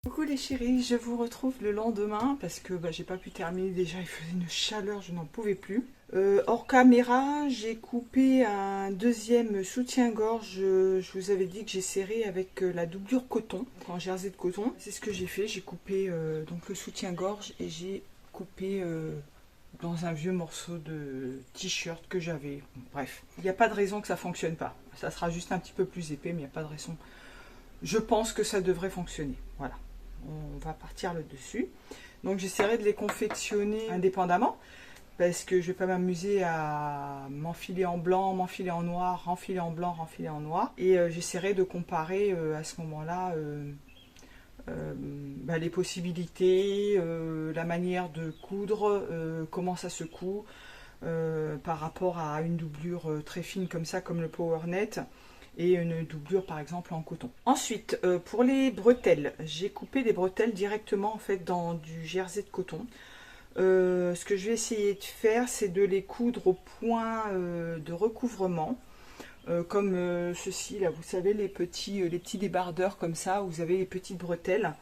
Coucou les chéris, je vous retrouve le lendemain parce que j'ai pas pu terminer, déjà il faisait une chaleur, je n'en pouvais plus. Hors caméra, j'ai coupé un deuxième soutien-gorge, je vous avais dit que j'ai serré avec la doublure coton, en jersey de coton. C'est ce que j'ai fait, j'ai coupé donc le soutien-gorge et j'ai coupé dans un vieux morceau de t-shirt que j'avais. Bref, il n'y a pas de raison que ça fonctionne pas, ça sera juste un petit peu plus épais mais il n'y a pas de raison. Je pense que ça devrait fonctionner, voilà. On va partir là-dessus. Donc j'essaierai de les confectionner indépendamment parce que je vais pas m'amuser à m'enfiler en blanc, m'enfiler en noir, renfiler en blanc, renfiler en noir. Et j'essaierai de comparer à ce moment-là les possibilités, la manière de coudre, comment ça se coud par rapport à une doublure très fine comme ça, comme le PowerNet. Et une doublure par exemple en coton. Ensuite, pour les bretelles, j'ai coupé des bretelles directement en fait dans du jersey de coton. Ce que je vais essayer de faire, c'est de les coudre au point de recouvrement, comme ceci là, vous savez, les petits débardeurs comme ça, où vous avez les petites bretelles.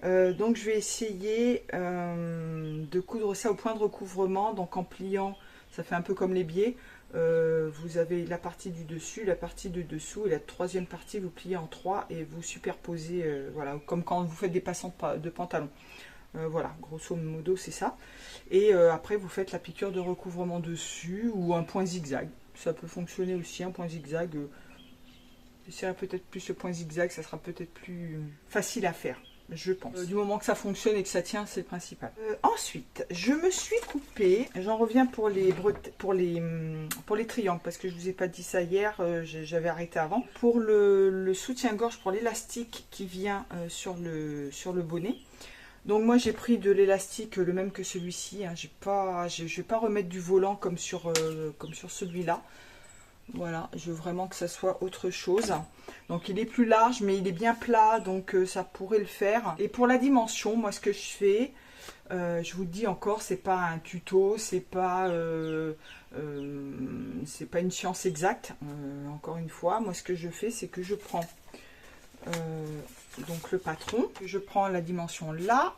Donc je vais essayer de coudre ça au point de recouvrement, donc en pliant, ça fait un peu comme les biais. Vous avez la partie du dessus, la partie du dessous et la troisième partie vous pliez en trois et vous superposez, voilà, comme quand vous faites des passants de pantalon. Voilà, grosso modo c'est ça. Et après vous faites la piqûre de recouvrement dessus ou un point zigzag. Ça peut fonctionner aussi, un point zigzag. J'essaierai peut-être plus le point zigzag, ça sera peut-être plus facile à faire. Je pense. Du moment que ça fonctionne et que ça tient, c'est le principal. Ensuite, je me suis coupée. J'en reviens pour les triangles parce que je vous ai pas dit ça hier. J'avais arrêté avant. Pour le soutien-gorge, pour l'élastique qui vient sur le bonnet. Donc moi j'ai pris de l'élastique le même que celui-ci. Hein. Je vais pas remettre du volant comme sur celui-là. Voilà, je veux vraiment que ça soit autre chose. Donc il est plus large, mais il est bien plat, donc ça pourrait le faire. Et pour la dimension, moi ce que je fais, je vous le dis encore, c'est pas un tuto, c'est pas une science exacte. Encore une fois, moi ce que je fais, c'est que je prends donc le patron, je prends la dimension là,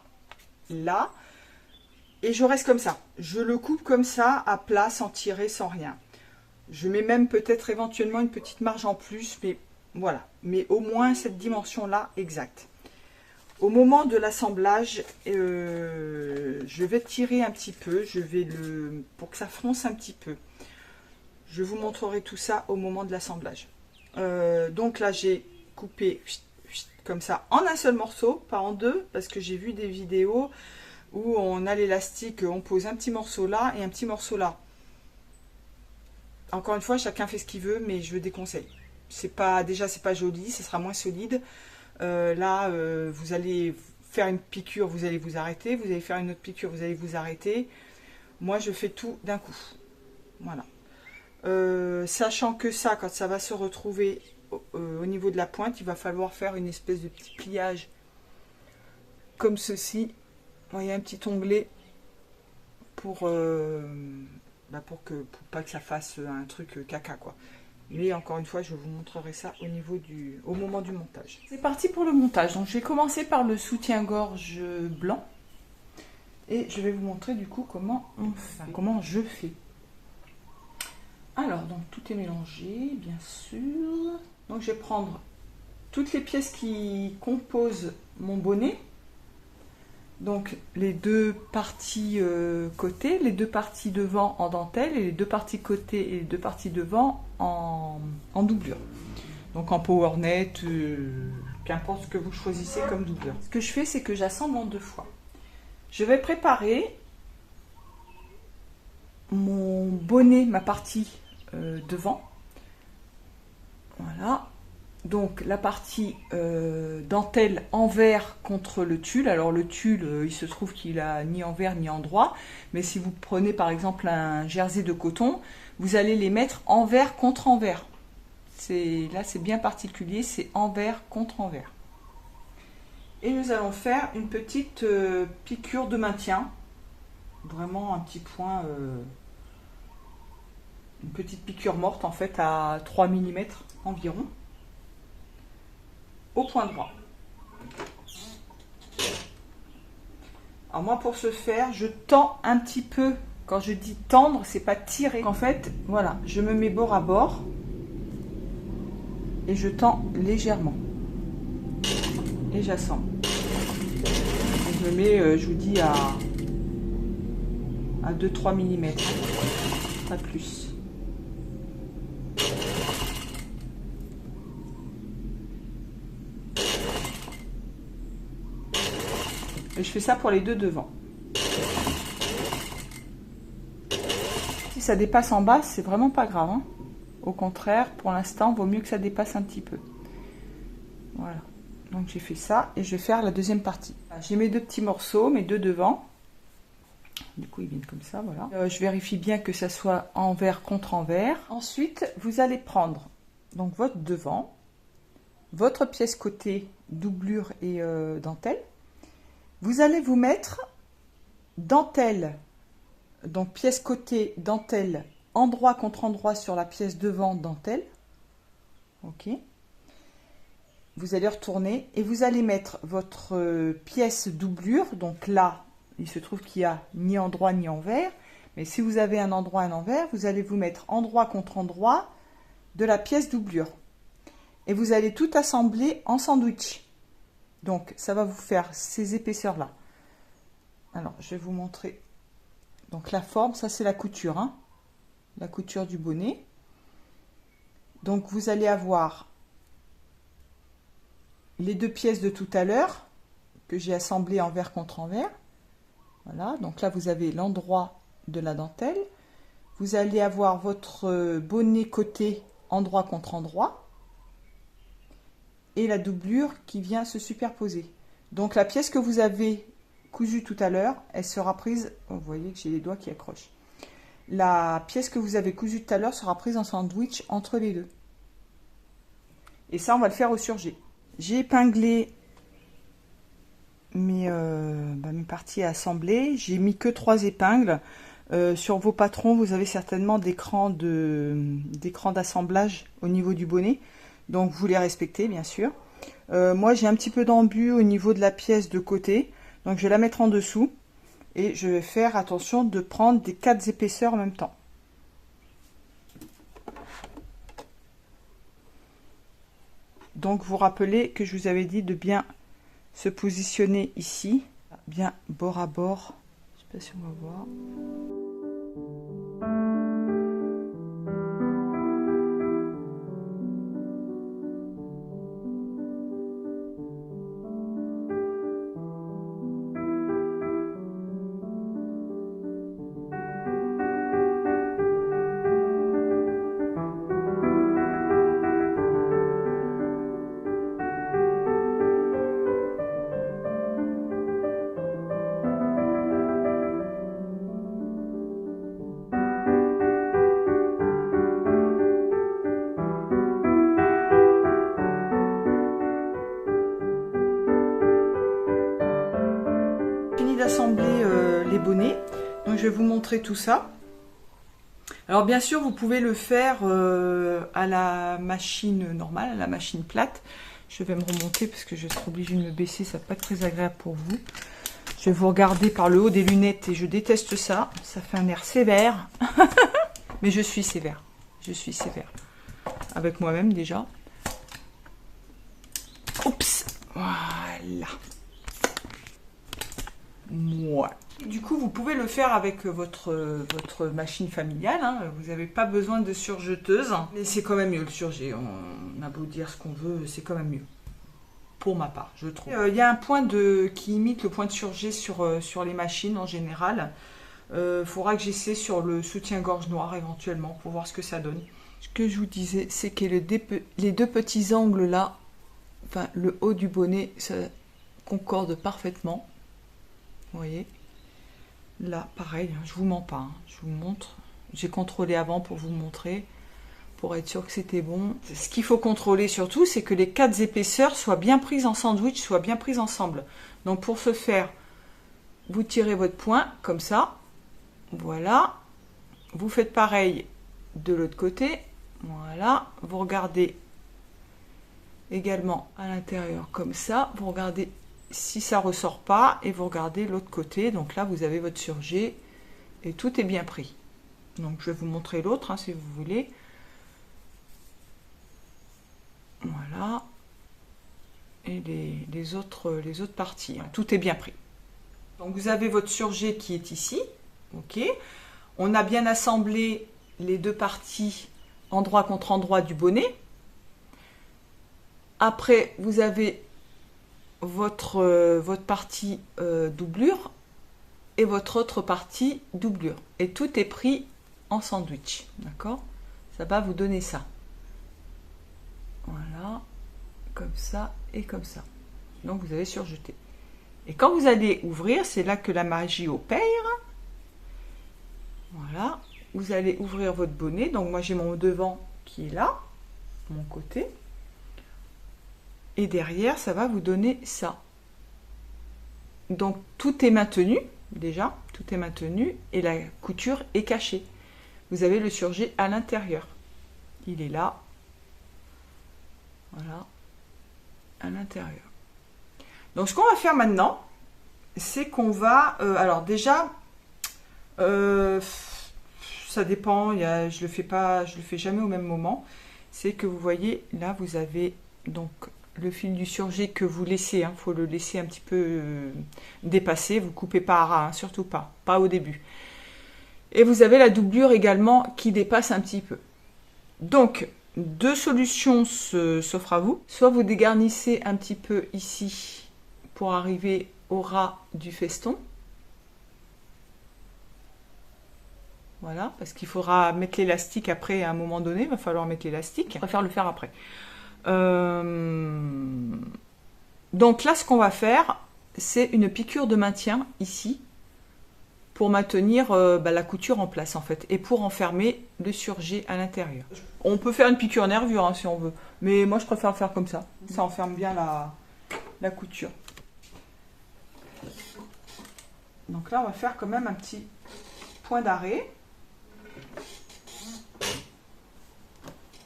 là, et je reste comme ça. Je le coupe comme ça, à plat, sans tirer, sans rien. Je mets même peut-être éventuellement une petite marge en plus, mais voilà. Mais au moins cette dimension-là exacte. Au moment de l'assemblage, je vais tirer un petit peu, pour que ça fronce un petit peu. Je vous montrerai tout ça au moment de l'assemblage. Donc là, j'ai coupé comme ça en un seul morceau, pas en deux, parce que j'ai vu des vidéos où on a l'élastique, on pose un petit morceau là et un petit morceau là. Encore une fois, chacun fait ce qu'il veut, mais je le déconseille. C'est pas joli, ce sera moins solide. Là, vous allez faire une piqûre, vous allez vous arrêter. Vous allez faire une autre piqûre, vous allez vous arrêter. Moi, je fais tout d'un coup. Voilà. Sachant que ça, quand ça va se retrouver au niveau de la pointe, il va falloir faire une espèce de petit pliage comme ceci. Vous voyez, un petit onglet pour pas que ça fasse un truc caca quoi. Mais encore une fois, je vous montrerai ça au moment du montage. C'est parti pour le montage. Donc je vais commencer par le soutien-gorge blanc et je vais vous montrer du coup comment je fais. Alors donc tout est mélangé bien sûr. Donc je vais prendre toutes les pièces qui composent mon bonnet. Donc les deux parties côté, les deux parties devant en dentelle et les deux parties côté et les deux parties devant en doublure. Donc en PowerNet, qu'importe ce que vous choisissez comme doublure. Ce que je fais, c'est que j'assemble en deux fois. Je vais préparer mon bonnet, ma partie devant. Voilà. Donc la partie dentelle envers contre le tulle. Alors le tulle, il se trouve qu'il a ni envers ni endroit. Mais si vous prenez par exemple un jersey de coton, vous allez les mettre envers contre envers. Là c'est bien particulier, c'est envers contre envers. Et nous allons faire une petite piqûre de maintien. Vraiment un petit point, une petite piqûre morte en fait à 3 mm environ. Au point droit. Alors moi, pour ce faire, je tends un petit peu. Quand je dis tendre, c'est pas tirer. En fait, voilà, je me mets bord à bord et je tends légèrement et j'assemble. Je me mets, je vous dis, à 2-3 mm, pas plus. Et je fais ça pour les deux devant. Si ça dépasse en bas, c'est vraiment pas grave, hein. Au contraire, pour l'instant, il vaut mieux que ça dépasse un petit peu. Voilà. Donc j'ai fait ça et je vais faire la deuxième partie. J'ai mes deux petits morceaux, mes deux devant. Du coup, ils viennent comme ça, voilà. Je vérifie bien que ça soit envers contre envers. Ensuite, vous allez prendre donc votre devant, votre pièce côté doublure et dentelle. Vous allez vous mettre dentelle, donc pièce côté dentelle, endroit contre endroit sur la pièce devant dentelle. Ok. Vous allez retourner et vous allez mettre votre pièce doublure. Donc là, il se trouve qu'il n'y a ni endroit ni envers. Mais si vous avez un endroit et un envers, vous allez vous mettre endroit contre endroit de la pièce doublure. Et vous allez tout assembler en sandwich. Donc, ça va vous faire ces épaisseurs-là. Alors, je vais vous montrer. Donc, la forme, ça c'est la couture, hein, la couture du bonnet. Donc, vous allez avoir les deux pièces de tout à l'heure que j'ai assemblées envers contre envers. Voilà, donc là, vous avez l'endroit de la dentelle. Vous allez avoir votre bonnet côté endroit contre endroit. Et la doublure qui vient se superposer. Donc la pièce que vous avez cousue tout à l'heure, elle sera prise, vous voyez que j'ai les doigts qui accrochent. La pièce que vous avez cousue tout à l'heure sera prise en sandwich entre les deux. Et ça, on va le faire au surjet. J'ai épinglé mes parties à assembler. J'ai mis que 3 épingles. Sur vos patrons, vous avez certainement d'écran d'assemblage au niveau du bonnet. Donc vous les respectez bien sûr. Moi j'ai un petit peu d'embu au niveau de la pièce de côté. Donc je vais la mettre en dessous. Et je vais faire attention de prendre des 4 épaisseurs en même temps. Donc vous rappelez que je vous avais dit de bien se positionner ici. Bien bord à bord. Je ne sais pas si on va voir. D'assembler les bonnets, donc je vais vous montrer tout ça. Alors bien sûr vous pouvez le faire à la machine normale, à la machine plate. Je vais me remonter parce que je serai obligée de me baisser, ça va pas être très agréable pour vous. Je vais vous regarder par le haut des lunettes et je déteste ça, ça fait un air sévère. Mais je suis sévère avec moi-même déjà. Oups, voilà. Ouais. Du coup, vous pouvez le faire avec votre machine familiale. Hein. Vous n'avez pas besoin de surjeteuse. Mais c'est quand même mieux le surjet. On a beau dire ce qu'on veut, c'est quand même mieux. Pour ma part, je trouve. Il y a un point qui imite le point de surjet sur les machines en général. Faudra que j'essaie sur le soutien-gorge noir éventuellement pour voir ce que ça donne. Ce que je vous disais, c'est que les deux petits angles là, enfin le haut du bonnet, ça concorde parfaitement. Vous voyez, là pareil, je vous mens pas, hein. Je vous montre, j'ai contrôlé avant pour vous montrer, pour être sûr que c'était bon. Ce qu'il faut contrôler surtout, c'est que les 4 épaisseurs soient bien prises en sandwich, soient bien prises ensemble. Donc pour ce faire, vous tirez votre point comme ça, voilà, vous faites pareil de l'autre côté, voilà, vous regardez également à l'intérieur comme ça, vous regardez si ça ressort pas, et vous regardez l'autre côté, donc là vous avez votre surjet et tout est bien pris. Donc je vais vous montrer l'autre, hein, si vous voulez. Voilà. Et les autres parties, hein, tout est bien pris. Donc vous avez votre surjet qui est ici, ok. On a bien assemblé les deux parties endroit contre endroit du bonnet. Après, vous avez votre partie doublure et votre autre partie doublure. Et tout est pris en sandwich, d'accord? Ça va vous donner ça. Voilà, comme ça et comme ça. Donc vous avez surjeté. Et quand vous allez ouvrir, c'est là que la magie opère. Voilà, vous allez ouvrir votre bonnet. Donc moi j'ai mon devant qui est là, mon côté. Et derrière, ça va vous donner ça. Donc tout est maintenu, déjà, tout est maintenu, et la couture est cachée. Vous avez le surjet à l'intérieur. Il est là. Voilà, à l'intérieur. Donc ce qu'on va faire maintenant, c'est qu'on va... alors déjà, ça dépend, je le fais jamais au même moment. C'est que vous voyez, là vous avez donc le fil du surjet que vous laissez, hein, faut le laisser un petit peu dépasser, vous coupez pas à ras, hein, surtout pas au début. Et vous avez la doublure également qui dépasse un petit peu. Donc, deux solutions s'offrent à vous. Soit vous dégarnissez un petit peu ici pour arriver au ras du feston. Voilà, parce qu'il faudra mettre l'élastique après à un moment donné, il va falloir mettre l'élastique. Je préfère le faire après. Donc là, ce qu'on va faire, c'est une piqûre de maintien ici pour maintenir la couture en place en fait et pour enfermer le surjet à l'intérieur. On peut faire une piqûre nervure hein, si on veut, mais moi je préfère le faire comme ça. Ça enferme bien la couture. Donc là, on va faire quand même un petit point d'arrêt.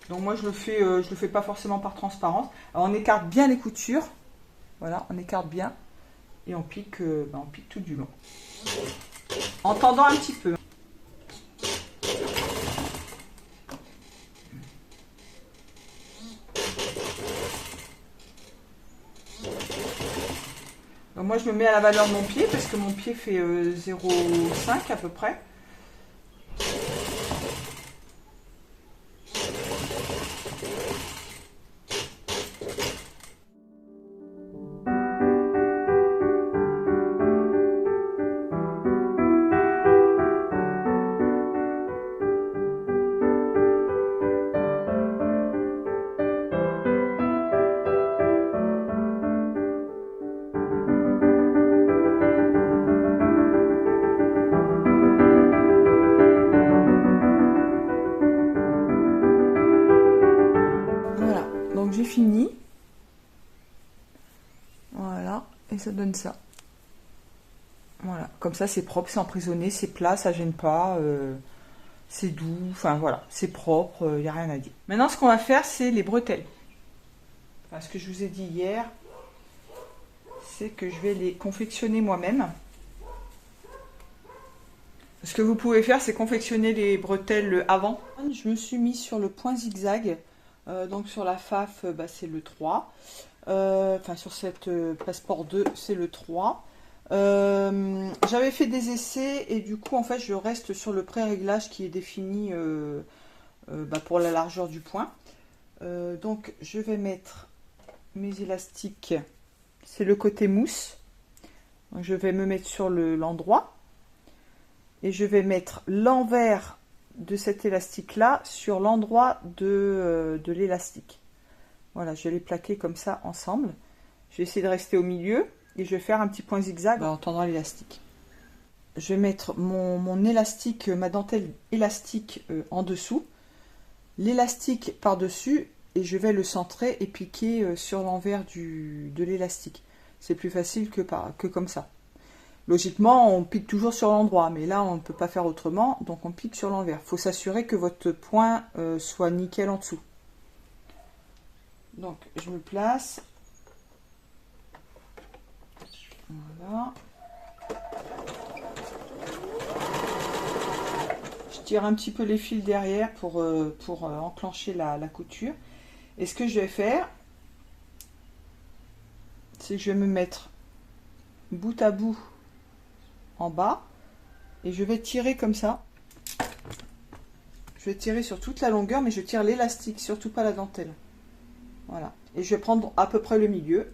Donc moi je le fais pas forcément par transparence. Alors on écarte bien les coutures. Voilà, on écarte bien et on pique tout du long. En tendant un petit peu. Donc moi je me mets à la valeur de mon pied parce que mon pied fait 0,5 à peu près. J'ai fini. Voilà, et ça donne ça. Voilà, comme ça c'est propre, c'est emprisonné, c'est plat, ça gêne pas, c'est doux, enfin voilà, c'est propre, il n'y a rien à dire. Maintenant ce qu'on va faire, c'est les bretelles. Enfin, ce que je vous ai dit hier, c'est que je vais les confectionner moi-même. Ce que vous pouvez faire, c'est confectionner les bretelles avant. Je me suis mis sur le point zigzag. Donc sur la FAF, c'est le 3. Enfin sur cette Passport 2, c'est le 3. J'avais fait des essais et du coup en fait je reste sur le pré-réglage qui est défini pour la largeur du point. Donc je vais mettre mes élastiques, c'est le côté mousse. Donc, je vais me mettre sur l'endroit et je vais mettre l'envers de cet élastique là sur l'endroit de l'élastique. Voilà, je vais les plaquer comme ça ensemble. Je vais essayer de rester au milieu et je vais faire un petit point zigzag en tendant l'élastique. Je vais mettre mon élastique, ma dentelle élastique en dessous, l'élastique par dessus et je vais le centrer et piquer sur l'envers de l'élastique. C'est plus facile que comme ça. Logiquement, on pique toujours sur l'endroit, mais là, on ne peut pas faire autrement, donc on pique sur l'envers. Il faut s'assurer que votre point soit nickel en dessous. Donc, je me place. Voilà. Je tire un petit peu les fils derrière pour enclencher la couture. Et ce que je vais faire, c'est que je vais me mettre bout à bout en bas et je vais tirer comme ça. Je vais tirer sur toute la longueur, mais je tire l'élastique, surtout pas la dentelle. Voilà. Et je vais prendre à peu près le milieu.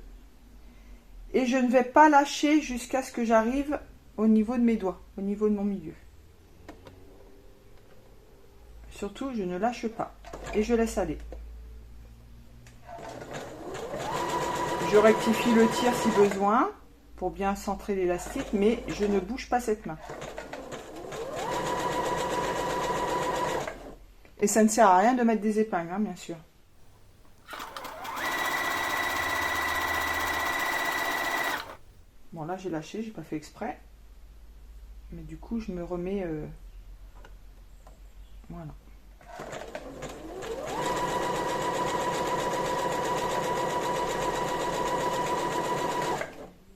Et je ne vais pas lâcher jusqu'à ce que j'arrive au niveau de mes doigts, au niveau de mon milieu. Surtout, je ne lâche pas. Et je laisse aller. Je rectifie le tir si besoin, pour bien centrer l'élastique, mais je ne bouge pas cette main. Et ça ne sert à rien de mettre des épingles, hein, bien sûr. Bon, là j'ai lâché, j'ai pas fait exprès. Mais du coup, je me remets... Voilà.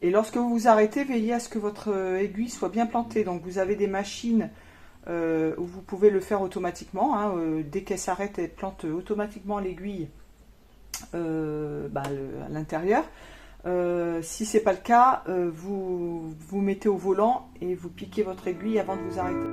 Et lorsque vous vous arrêtez, veillez à ce que votre aiguille soit bien plantée. Donc vous avez des machines où vous pouvez le faire automatiquement. Hein, dès qu'elle s'arrête, elle plante automatiquement l'aiguille à l'intérieur. Si c'est pas le cas, vous vous mettez au volant et vous piquez votre aiguille avant de vous arrêter.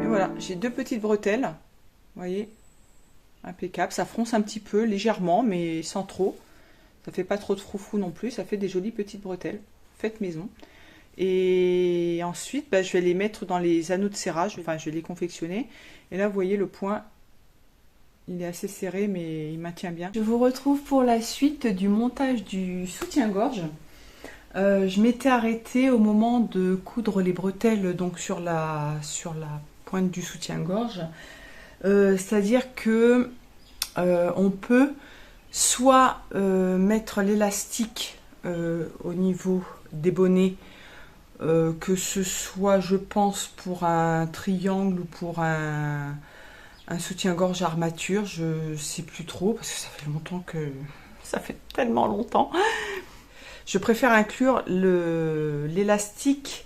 Et voilà, j'ai deux petites bretelles, vous voyez, impeccable. Ça fronce un petit peu, légèrement, mais sans trop. Ça fait pas trop de froufrou non plus, ça fait des jolies petites bretelles, faites maison. Et ensuite, je vais les mettre dans les anneaux de serrage, enfin je vais les confectionner. Et là, vous voyez, le point, il est assez serré, mais il maintient bien. Je vous retrouve pour la suite du montage du soutien-gorge. Je m'étais arrêtée au moment de coudre les bretelles donc sur la pointe du soutien-gorge. C'est-à-dire que on peut soit mettre l'élastique au niveau des bonnets, que ce soit, je pense, pour un triangle ou pour un soutien-gorge armature, je sais plus trop, parce que ça fait longtemps que... Ça fait tellement longtemps. Je préfère inclure l'élastique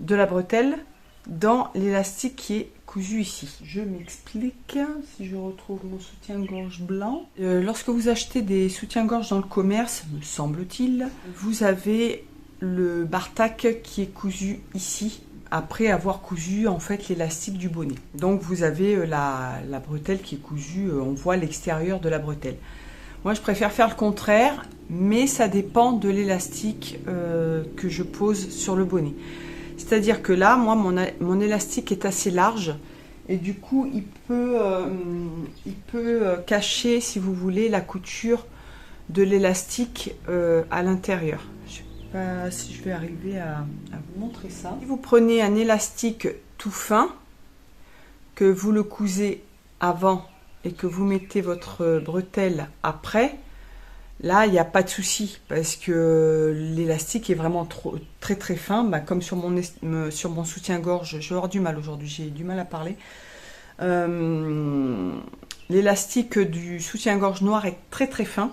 de la bretelle dans l'élastique qui est cousu ici. Je m'explique, si je retrouve mon soutien-gorge blanc. Lorsque vous achetez des soutiens-gorge dans le commerce, me semble-t-il, vous avez le bar-tac qui est cousu ici, après avoir cousu en fait l'élastique du bonnet. Donc vous avez la bretelle qui est cousue, on voit l'extérieur de la bretelle. Moi je préfère faire le contraire, mais ça dépend de l'élastique que je pose sur le bonnet. C'est-à-dire que là, moi, mon élastique est assez large et du coup, il peut cacher, si vous voulez, la couture de l'élastique à l'intérieur. Je ne sais pas si je vais arriver à vous montrer ça. Si vous prenez un élastique tout fin, que vous le cousez avant et que vous mettez votre bretelle après, là, il n'y a pas de souci parce que l'élastique est vraiment très très fin, comme sur mon soutien-gorge. Je vais avoir du mal aujourd'hui, j'ai du mal à parler. L'élastique du soutien-gorge noir est très très fin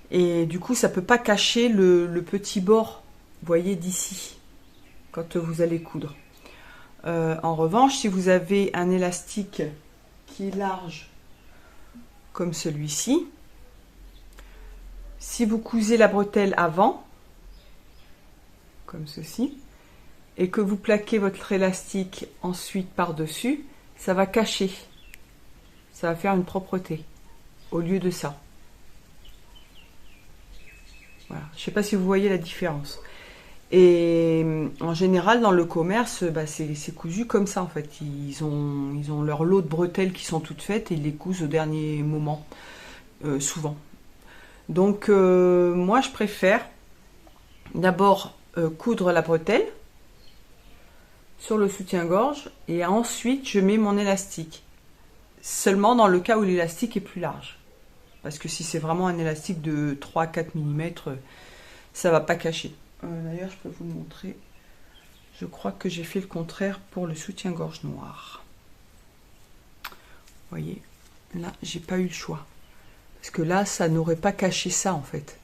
et du coup, ça ne peut pas cacher le petit bord, vous voyez, d'ici, quand vous allez coudre. En revanche, si vous avez un élastique qui est large comme celui-ci, si vous cousez la bretelle avant, comme ceci, et que vous plaquez votre élastique ensuite par-dessus, ça va cacher. Ça va faire une propreté, au lieu de ça. Voilà. Je ne sais pas si vous voyez la différence. Et en général, dans le commerce, bah, c'est cousu comme ça en fait. Ils ont leur lot de bretelles qui sont toutes faites et ils les cousent au dernier moment, souvent. Donc moi, je préfère d'abord coudre la bretelle sur le soutien-gorge et ensuite je mets mon élastique. Seulement dans le cas où l'élastique est plus large. Parce que si c'est vraiment un élastique de 3-4 mm, ça va pas cacher. D'ailleurs, je peux vous le montrer. Je crois que j'ai fait le contraire pour le soutien-gorge noir. Vous voyez, là, j'ai pas eu le choix. Parce que là, ça n'aurait pas caché ça, en fait.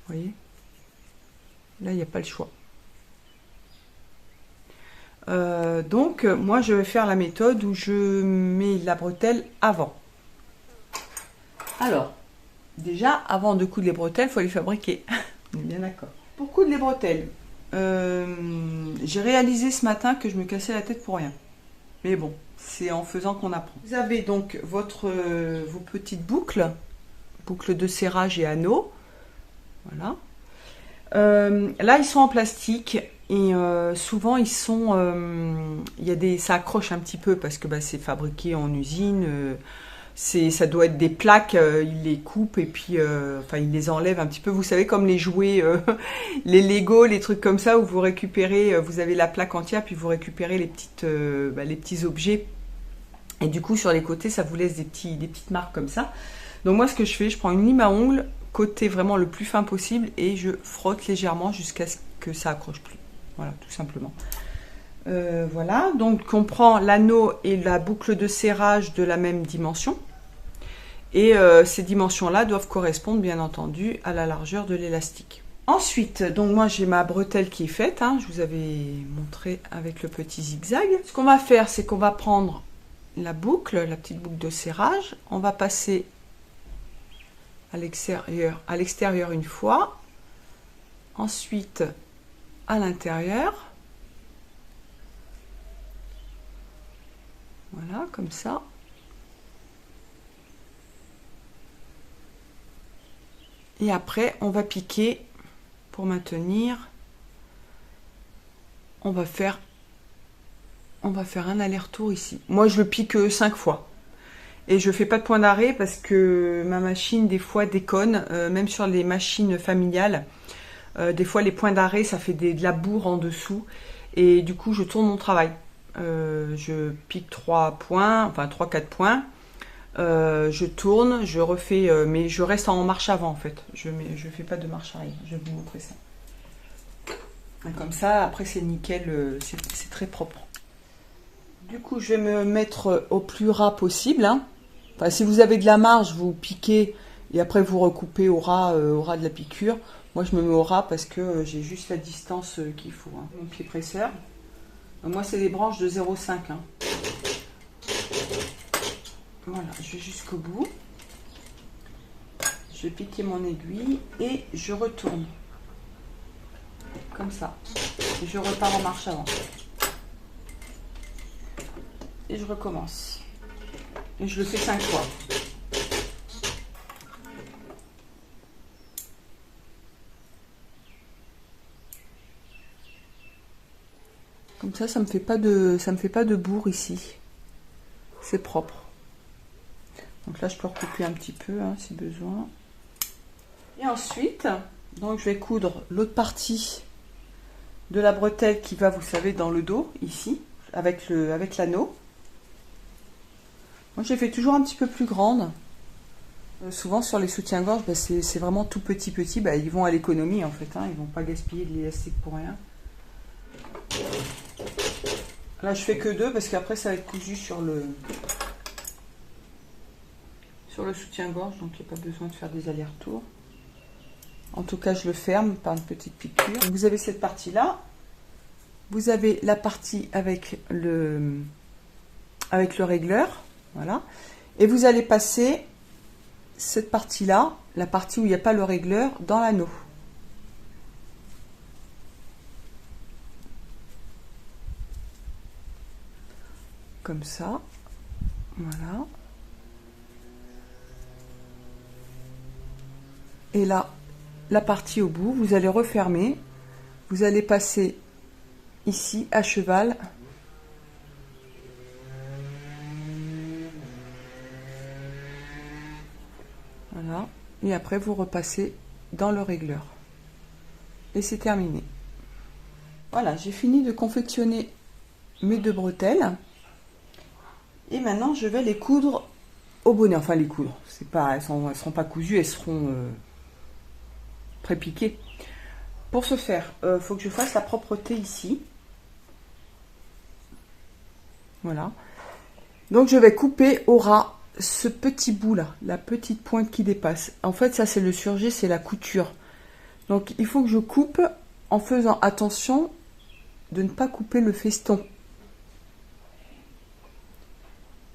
Vous voyez? Là, il n'y a pas le choix. Donc, moi, je vais faire la méthode où je mets la bretelle avant. Alors, déjà, avant de coudre les bretelles, il faut les fabriquer. On est bien d'accord. Pour coudre les bretelles, j'ai réalisé ce matin que je me cassais la tête pour rien. Mais bon, c'est en faisant qu'on apprend. Vous avez donc vos petites boucles de serrage et anneaux. Voilà. Là, ils sont en plastique et souvent ils sont, ça accroche un petit peu parce que bah, c'est fabriqué en usine. Ça doit être des plaques, ils les coupent et puis enfin ils les enlèvent un petit peu. Vous savez, comme les jouets, les Lego, les trucs comme ça où vous récupérez, vous avez la plaque entière puis vous récupérez les petits objets. Et du coup sur les côtés ça vous laisse des petites marques comme ça. Donc moi ce que je fais, je prends une lime à ongles, côté vraiment le plus fin possible et je frotte légèrement jusqu'à ce que ça accroche plus. Voilà, tout simplement. Voilà, donc on prend l'anneau et la boucle de serrage de la même dimension. Et ces dimensions-là doivent correspondre bien entendu à la largeur de l'élastique. Ensuite, donc moi j'ai ma bretelle qui est faite, hein, je vous avais montré avec le petit zigzag. Ce qu'on va faire, c'est qu'on va prendre la petite boucle de serrage, on va passer à l'extérieur une fois, ensuite à l'intérieur. Voilà, comme ça. Et après, on va piquer pour maintenir. On va faire un aller-retour ici. Moi, je le pique 5 fois. Et je fais pas de point d'arrêt parce que ma machine, des fois, déconne. Même sur les machines familiales. Des fois, les points d'arrêt, ça fait de la bourre en dessous. Et du coup, je tourne mon travail. Je pique 3 points, enfin 3-4 points. Je tourne, je refais, mais je reste en marche avant en fait. Je fais pas de marche arrière. Je vais vous montrer ça. Et comme ça, après c'est nickel, c'est très propre. Du coup, je vais me mettre au plus ras possible. Hein. Enfin, si vous avez de la marge, vous piquez et après vous recoupez au ras de la piqûre. Moi, je me mets au ras parce que j'ai juste la distance qu'il faut. Hein. Mon pied presseur. Donc, moi, c'est des branches de 0,5. Hein. Voilà, je vais jusqu'au bout. Je vais piquer mon aiguille et je retourne. Comme ça. Et je repars en marche avant. Et je recommence. Et je le fais 5 fois. Comme ça me fait pas de bourre ici. C'est propre. Donc là, je peux recouper un petit peu hein, si besoin. Et ensuite, donc je vais coudre l'autre partie de la bretelle qui va, vous savez, dans le dos, ici, avec l'anneau. Moi, j'ai fait toujours un petit peu plus grande. Souvent, sur les soutiens-gorge, bah, c'est vraiment tout petit. Bah, ils vont à l'économie, en fait. Hein, ils vont pas gaspiller de l'élastique pour rien. Là, je fais que 2 parce qu'après, ça va être cousu sur le soutien-gorge, donc il n'y a pas besoin de faire des allers-retours. En tout cas, je le ferme par une petite piqûre. Donc, vous avez cette partie-là. Vous avez la partie avec le régleur. Voilà. Et vous allez passer cette partie-là, la partie où il n'y a pas le régleur, dans l'anneau. Comme ça. Voilà. Et là, la partie au bout, vous allez refermer, vous allez passer ici à cheval. Voilà, et après vous repassez dans le régleur. Et c'est terminé. Voilà, j'ai fini de confectionner mes 2 bretelles. Et maintenant, je vais les coudre au bonnet. Enfin, les coudre. C'est pas, elles seront pas cousues, elles seront pré-piquées. Pour ce faire, il faut que je fasse la propreté ici. Voilà. Donc, je vais couper au ras ce petit bout là, la petite pointe qui dépasse. En fait, ça, c'est le surjet, c'est la couture. Donc, il faut que je coupe en faisant attention de ne pas couper le feston.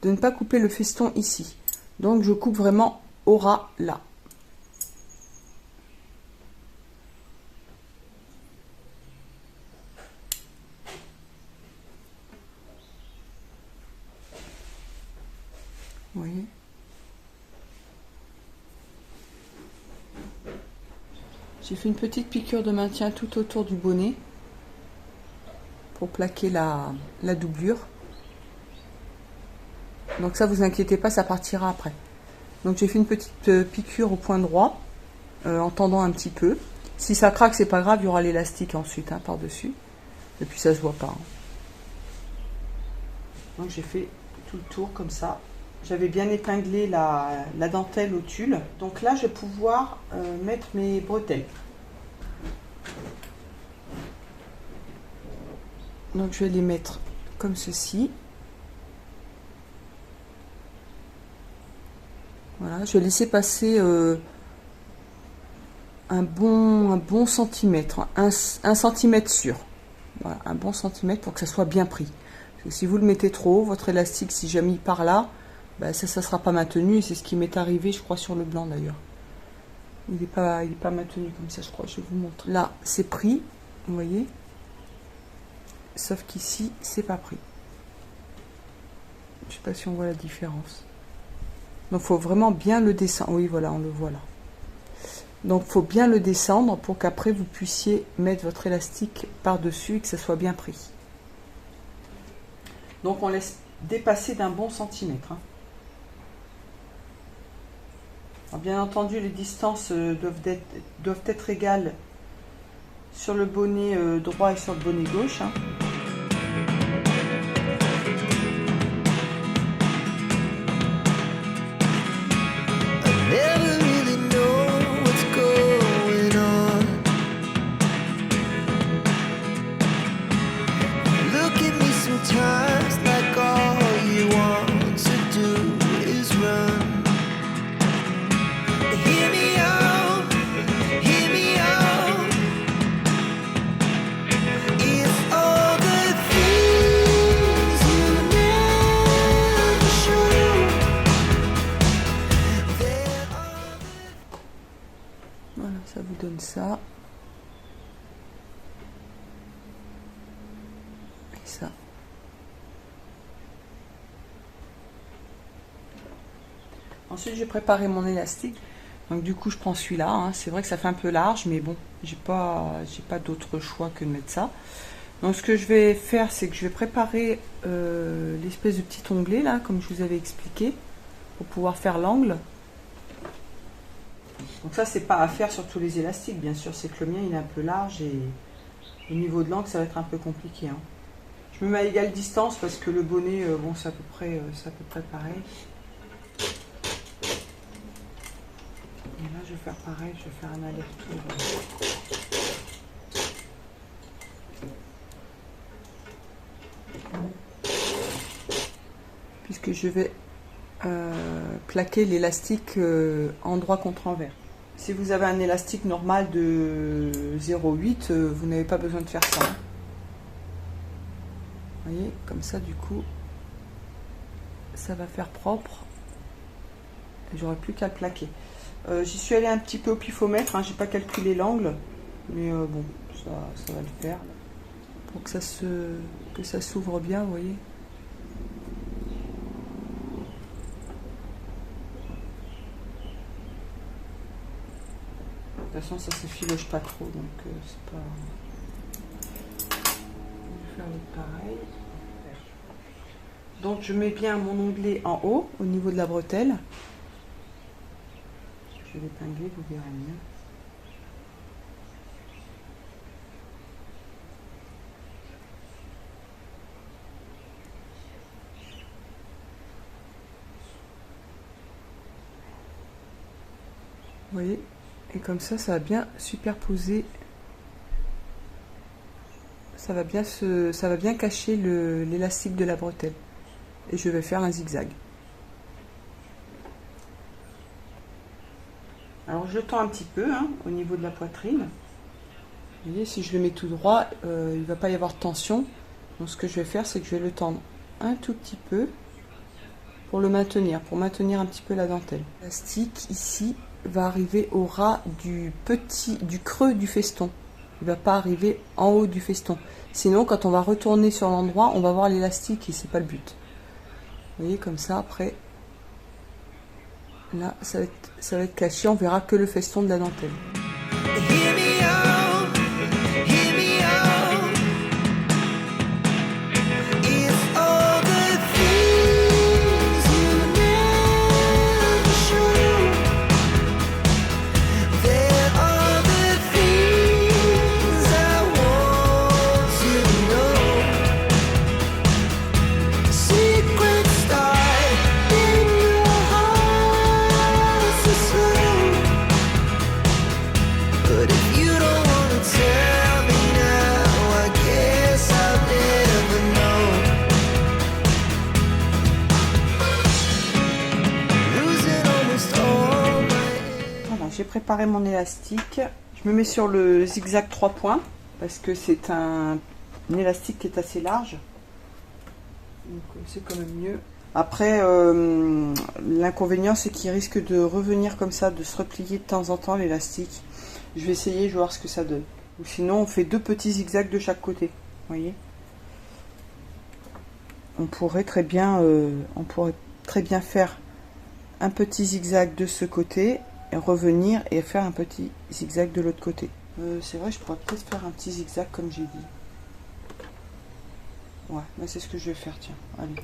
De ne pas couper le feston ici. Donc je coupe vraiment au ras là. Vous voyez ? J'ai fait une petite piqûre de maintien tout autour du bonnet pour plaquer la doublure. Donc ça, vous inquiétez pas, ça partira après. Donc j'ai fait une petite piqûre au point droit, en tendant un petit peu. Si ça craque, c'est pas grave, il y aura l'élastique ensuite hein, par-dessus. Et puis ça se voit pas. Hein. Donc j'ai fait tout le tour comme ça. J'avais bien épinglé la dentelle au tulle. Donc là, je vais pouvoir mettre mes bretelles. Donc je vais les mettre comme ceci. Voilà, je vais laisser passer un bon centimètre, un centimètre sûr. Voilà, un bon centimètre pour que ça soit bien pris. Parce que si vous le mettez trop haut, votre élastique, si jamais il part là, ben ça sera pas maintenu. Et c'est ce qui m'est arrivé, je crois, sur le blanc d'ailleurs. Il est pas maintenu comme ça, je crois. Je vais vous montrer. Là, c'est pris, vous voyez. Sauf qu'ici, c'est pas pris. Je sais pas si on voit la différence. Donc, il faut vraiment bien le descendre. Oui, voilà, on le voit là. Donc, il faut bien le descendre pour qu'après, vous puissiez mettre votre élastique par-dessus et que ça soit bien pris. Donc, on laisse dépasser d'un bon centimètre. Hein. Alors, bien entendu, les distances doivent être égales sur le bonnet droit et sur le bonnet gauche. Hein. Voilà, ça vous donne ça. Et ça. Ensuite, j'ai préparé mon élastique. Donc du coup, je prends celui-là. Hein. C'est vrai que ça fait un peu large, mais bon, j'ai pas d'autre choix que de mettre ça. Donc ce que je vais faire, c'est que je vais préparer l'espèce de petit onglet là, comme je vous avais expliqué, pour pouvoir faire l'angle. Donc ça, c'est pas à faire sur tous les élastiques, bien sûr. C'est que le mien, il est un peu large et au niveau de l'angle, ça va être un peu compliqué. Hein. Je me mets à égale distance parce que le bonnet, bon, c'est à peu près pareil. Et là, je vais faire pareil, je vais faire un aller-retour. Puisque je vais plaquer l'élastique endroit contre envers. Si vous avez un élastique normal de 0,8, vous n'avez pas besoin de faire ça. Vous voyez, comme ça, du coup, ça va faire propre. J'aurai plus qu'à le plaquer. J'y suis allée un petit peu au pifomètre, hein, j'ai pas calculé l'angle, mais bon, ça va le faire. Pour que ça s'ouvre bien, vous voyez. toute façon, ça s'effiloche pas trop, donc c'est pas... Je vais faire pareil. Donc je mets bien mon onglet en haut, au niveau de la bretelle. Je vais l'épingler, vous verrez mieux. Vous voyez, et comme ça va bien superposer, ça va bien cacher l'élastique de la bretelle. Et je vais faire un zigzag. Alors je tends un petit peu au niveau de la poitrine. Vous voyez, si je le mets tout droit, il ne va pas y avoir de tension. Donc ce que je vais faire, c'est que je vais le tendre un tout petit peu pour le maintenir, un petit peu la dentelle. L'élastique ici va arriver au ras du creux du feston. Il ne va pas arriver en haut du feston. Sinon, quand on va retourner sur l'endroit, on va voir l'élastique et c'est pas le but. Vous voyez, comme ça, après, là, ça va être caché. On verra que le feston de la dentelle. J'ai préparé mon élastique. Je me mets sur le zigzag 3 points parce que c'est un élastique qui est assez large. Donc c'est quand même mieux. Après, l'inconvénient c'est qu'il risque de revenir comme ça, de se replier de temps en temps l'élastique. Je vais essayer, je vais voir ce que ça donne. Ou sinon on fait 2 petits zigzags de chaque côté. Vous voyez, on pourrait très bien faire un petit zigzag de ce côté et revenir et faire un petit zigzag de l'autre côté. C'est vrai, je pourrais peut-être faire un petit zigzag comme j'ai dit. Ouais, là c'est ce que je vais faire, tiens, allez.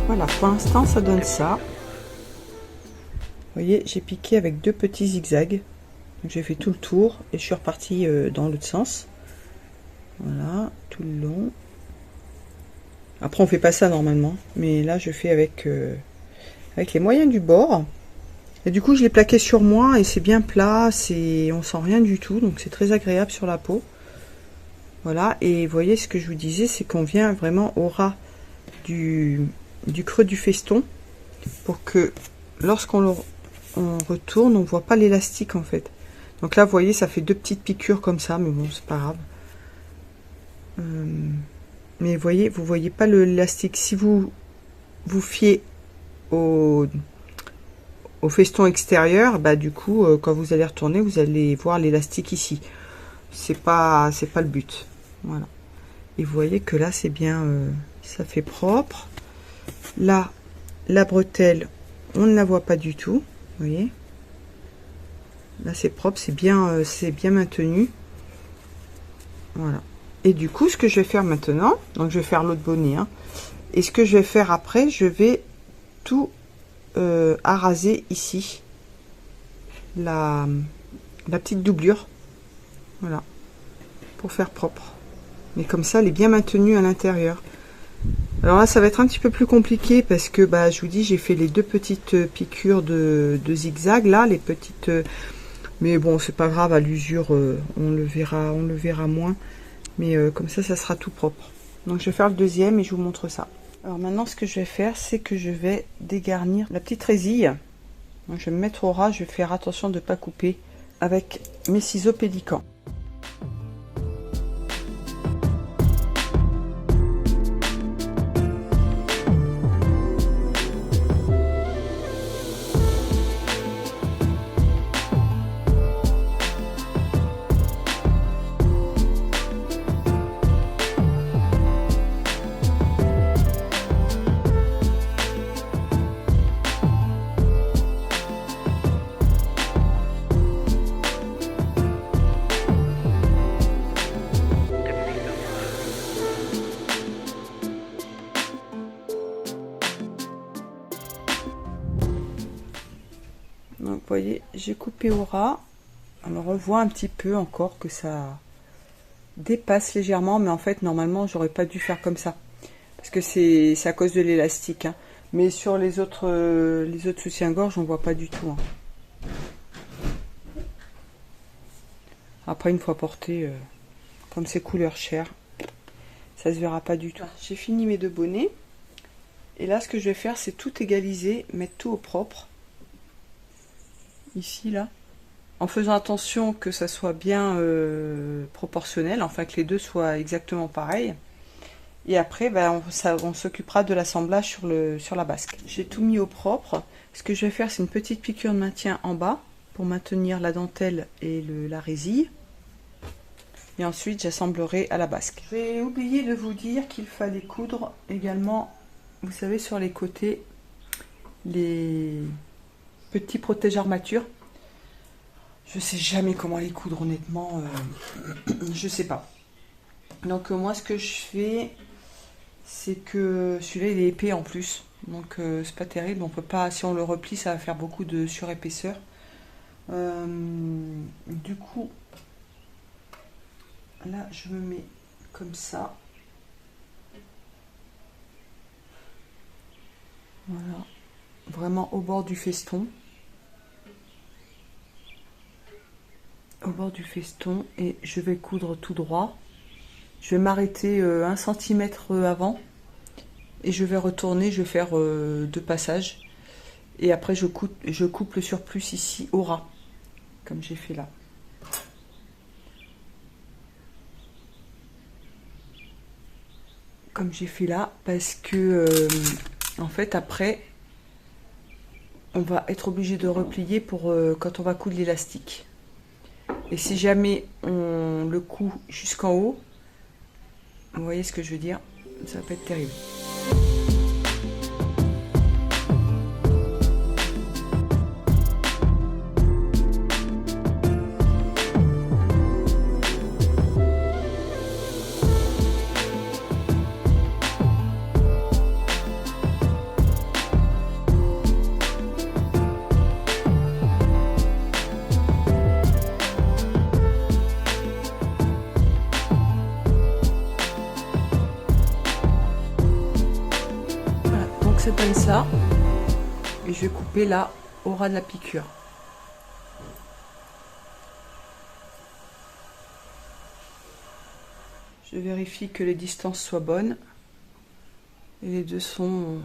Voilà, pour l'instant ça donne ça. Vous voyez, j'ai piqué avec 2 petits zigzags. J'ai fait tout le tour et je suis repartie dans l'autre sens. Voilà, tout le long. Après on fait pas ça normalement, mais là je fais avec les moyens du bord. Et du coup je l'ai plaqué sur moi et c'est bien plat, on sent rien du tout, donc c'est très agréable sur la peau. Voilà, et vous voyez ce que je vous disais, c'est qu'on vient vraiment au ras du creux du feston pour que lorsqu'on retourne, on voit pas l'élastique en fait. Donc là vous voyez, ça fait 2 petites piqûres comme ça, mais bon c'est pas grave. Mais vous voyez pas l'élastique. Si vous vous fiez au feston extérieur, bah du coup quand vous allez retourner, vous allez voir l'élastique ici. C'est pas le but. Voilà. Et vous voyez que là c'est bien, ça fait propre. Là la bretelle, on ne la voit pas du tout. Vous voyez, là c'est propre, c'est bien maintenu. Voilà. Et du coup, ce que je vais faire maintenant, donc je vais faire l'autre bonnet, hein, et ce que je vais faire après, je vais tout araser ici, la petite doublure, voilà, pour faire propre. Mais comme ça, elle est bien maintenue à l'intérieur. Alors là, ça va être un petit peu plus compliqué parce que, bah, je vous dis, j'ai fait les deux petites piqûres de zigzag, là, les petites... mais bon, c'est pas grave, à l'usure, on le verra moins. Mais comme ça sera tout propre. Donc je vais faire le deuxième et je vous montre ça. Alors maintenant, ce que je vais faire, c'est que je vais dégarnir la petite résille. Donc je vais me mettre au ras, je vais faire attention de ne pas couper avec mes ciseaux pélicans. Donc vous voyez, j'ai coupé au ras. Alors on voit un petit peu encore que ça dépasse légèrement, mais en fait normalement j'aurais pas dû faire comme ça parce que c'est à cause de l'élastique, hein. Mais sur les autres soutiens-gorge on voit pas du tout, hein. Après, une fois porté, comme c'est couleur chair, ça se verra pas du tout. J'ai fini mes deux bonnets et là ce que je vais faire, c'est tout égaliser, mettre tout au propre ici, là, en faisant attention que ça soit bien proportionnel, enfin que les deux soient exactement pareils. Et après, ben, on s'occupera de l'assemblage sur la basque. J'ai tout mis au propre. Ce que je vais faire, c'est une petite piqûre de maintien en bas pour maintenir la dentelle et la résille. Et ensuite, j'assemblerai à la basque. J'ai oublié de vous dire qu'il fallait coudre également, vous savez, sur les côtés, les petits protège armature. Je sais jamais comment les coudre, honnêtement, je sais pas. Donc moi, ce que je fais, c'est que celui-là il est épais en plus, donc c'est pas terrible. On peut pas, si on le replie, ça va faire beaucoup de surépaisseur. Du coup, là je me mets comme ça. Voilà, vraiment au bord du feston. Au bord du feston, et je vais coudre tout droit. Je vais m'arrêter 1 cm avant et je vais retourner, je vais faire 2 passages et après je coupe le surplus ici au ras, comme j'ai fait là. Comme j'ai fait là, parce que en fait après on va être obligé de replier pour quand on va coudre l'élastique. Et si jamais on le coud jusqu'en haut, vous voyez ce que je veux dire, ça va pas être terrible. Ça donne ça, et je vais couper là au ras de la piqûre. Je vérifie que les distances soient bonnes et les deux sont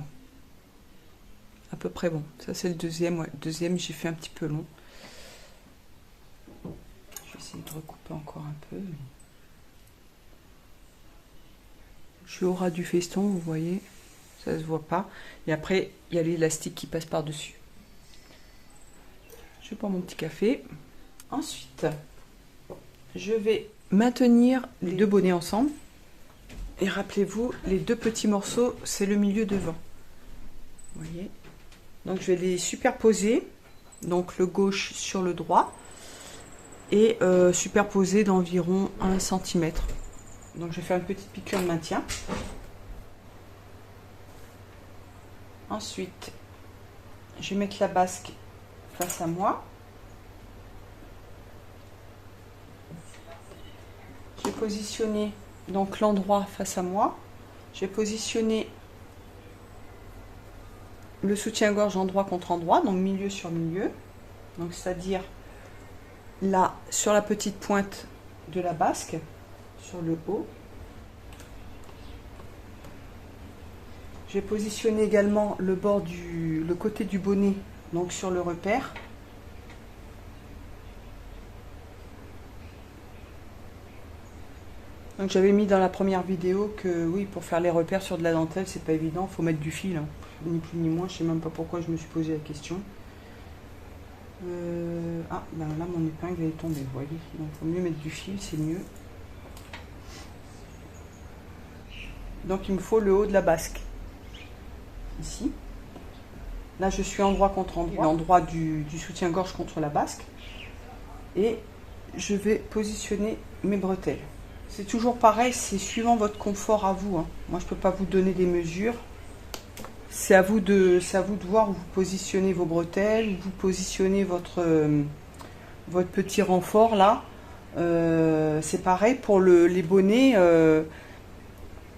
à peu près bons. Ça c'est le deuxième, ouais. Le deuxième j'ai fait un petit peu long. Je vais essayer de recouper encore un peu. Je suis au ras du feston, vous voyez. Ça se voit pas, et après il y a l'élastique qui passe par dessus. Je prends mon petit café. Ensuite je vais maintenir les deux bonnets ensemble, et rappelez-vous, les deux petits morceaux c'est le milieu devant, vous voyez. Donc je vais les superposer, donc le gauche sur le droit, et superposer d'environ 1 cm. Donc je vais faire une petite piqûre de maintien. Ensuite, je vais mettre la basque face à moi. Je vais positionner donc l'endroit face à moi. Je vais positionner le soutien-gorge endroit contre endroit, donc milieu sur milieu. Donc c'est-à-dire là sur la petite pointe de la basque, sur le haut. Je vais positionner également le côté du bonnet, donc sur le repère. Donc j'avais mis dans la première vidéo que oui, pour faire les repères sur de la dentelle, c'est pas évident, il faut mettre du fil, hein. Ni plus ni moins, je sais même pas pourquoi je me suis posé la question. Ah, ben là mon épingle est tombée, vous voyez, donc il faut mieux mettre du fil, c'est mieux. Donc il me faut le haut de la basque, ici. Là je suis endroit contre endroit, l'endroit du soutien-gorge contre la basque. Et je vais positionner mes bretelles. C'est toujours pareil, c'est suivant votre confort à vous, hein. Moi je ne peux pas vous donner des mesures. C'est à vous de voir où vous positionnez vos bretelles, où vous positionnez votre petit renfort là. C'est pareil pour les bonnets.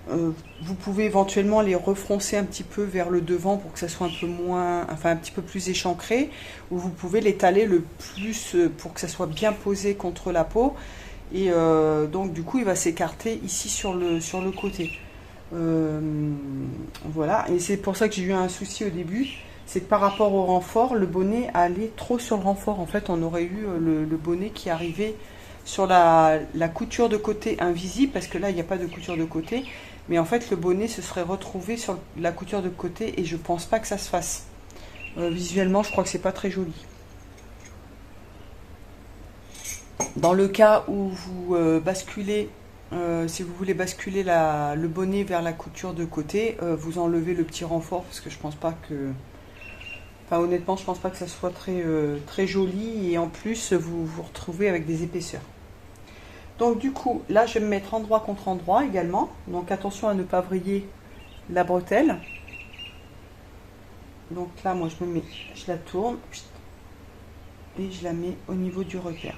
Vous pouvez éventuellement les refroncer un petit peu vers le devant pour que ça soit un peu moins, enfin un petit peu plus échancré, ou vous pouvez l'étaler le plus pour que ça soit bien posé contre la peau. Et donc du coup il va s'écarter ici sur le côté. Voilà, et c'est pour ça que j'ai eu un souci au début, c'est que par rapport au renfort, le bonnet allait trop sur le renfort. En fait, on aurait eu le bonnet qui arrivait sur la couture de côté invisible, parce que là, il n'y a pas de couture de côté. Mais en fait, le bonnet se serait retrouvé sur la couture de côté et je pense pas que ça se fasse. Visuellement, je crois que c'est pas très joli. Dans le cas où vous basculez, si vous voulez basculer le bonnet vers la couture de côté, vous enlevez le petit renfort parce que je pense pas que... Enfin, honnêtement, je pense pas que ça soit très joli et en plus, vous vous retrouvez avec des épaisseurs. Donc du coup, là, je vais me mettre endroit contre endroit également. Donc attention à ne pas vriller la bretelle. Donc là, moi, je la tourne et je la mets au niveau du repère.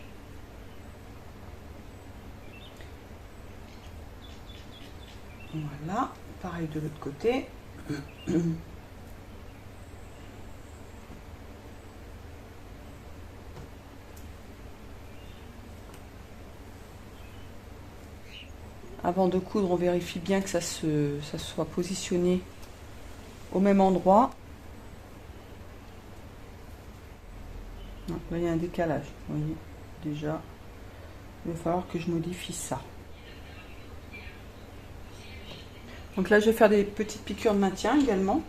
Voilà, pareil de l'autre côté. Avant de coudre, on vérifie bien que ça soit positionné au même endroit. Donc là, il y a un décalage. Vous voyez, déjà, il va falloir que je modifie ça. Donc là, je vais faire des petites piqûres de maintien également.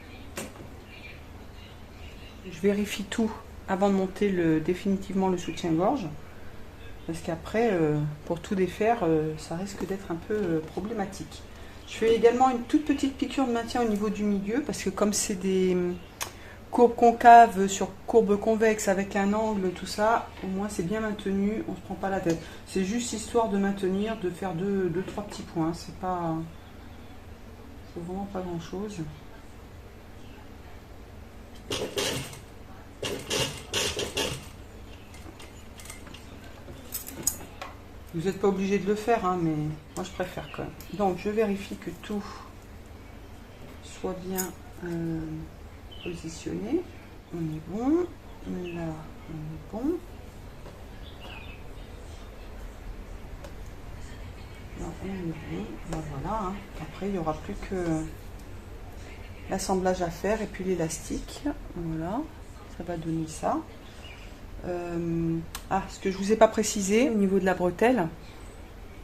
Je vérifie tout avant de monter définitivement le soutien-gorge. Parce qu'après, pour tout défaire, ça risque d'être un peu problématique. Je fais également une toute petite piqûre de maintien au niveau du milieu, parce que comme c'est des courbes concaves sur courbes convexes avec un angle, tout ça, au moins c'est bien maintenu, on ne se prend pas la tête. C'est juste histoire de maintenir, de faire deux, trois petits points. C'est vraiment pas grand chose. Vous n'êtes pas obligé de le faire, hein, mais moi je préfère quand même. Donc je vérifie que tout soit bien positionné. On est bon. Là, on est bon. Là, on est bon. Ben, voilà. Hein. Après, il n'y aura plus que l'assemblage à faire et puis l'élastique. Voilà. Ça va donner ça. Ce que je vous ai pas précisé au niveau de la bretelle,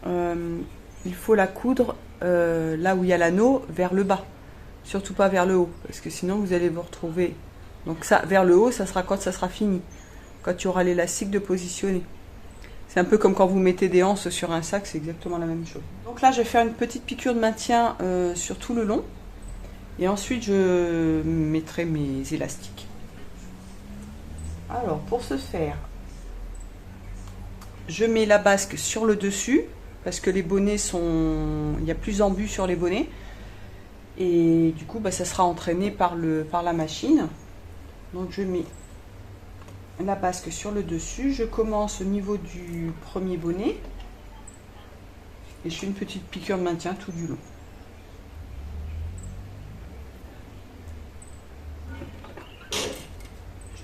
il faut la coudre là où il y a l'anneau vers le bas, surtout pas vers le haut, parce que sinon vous allez vous retrouver. Donc ça, vers le haut, ça sera quand ça sera fini, quand il y aura l'élastique de positionner. C'est un peu comme quand vous mettez des anses sur un sac, c'est exactement la même chose. Donc là, je vais faire une petite piqûre de maintien sur tout le long, et ensuite je mettrai mes élastiques. Alors, pour ce faire, je mets la basque sur le dessus parce que les bonnets sont... il y a plus d'embus sur les bonnets. Et du coup, bah, ça sera entraîné par la machine. Donc je mets la basque sur le dessus. Je commence au niveau du premier bonnet. Et je fais une petite piqûre de maintien tout du long.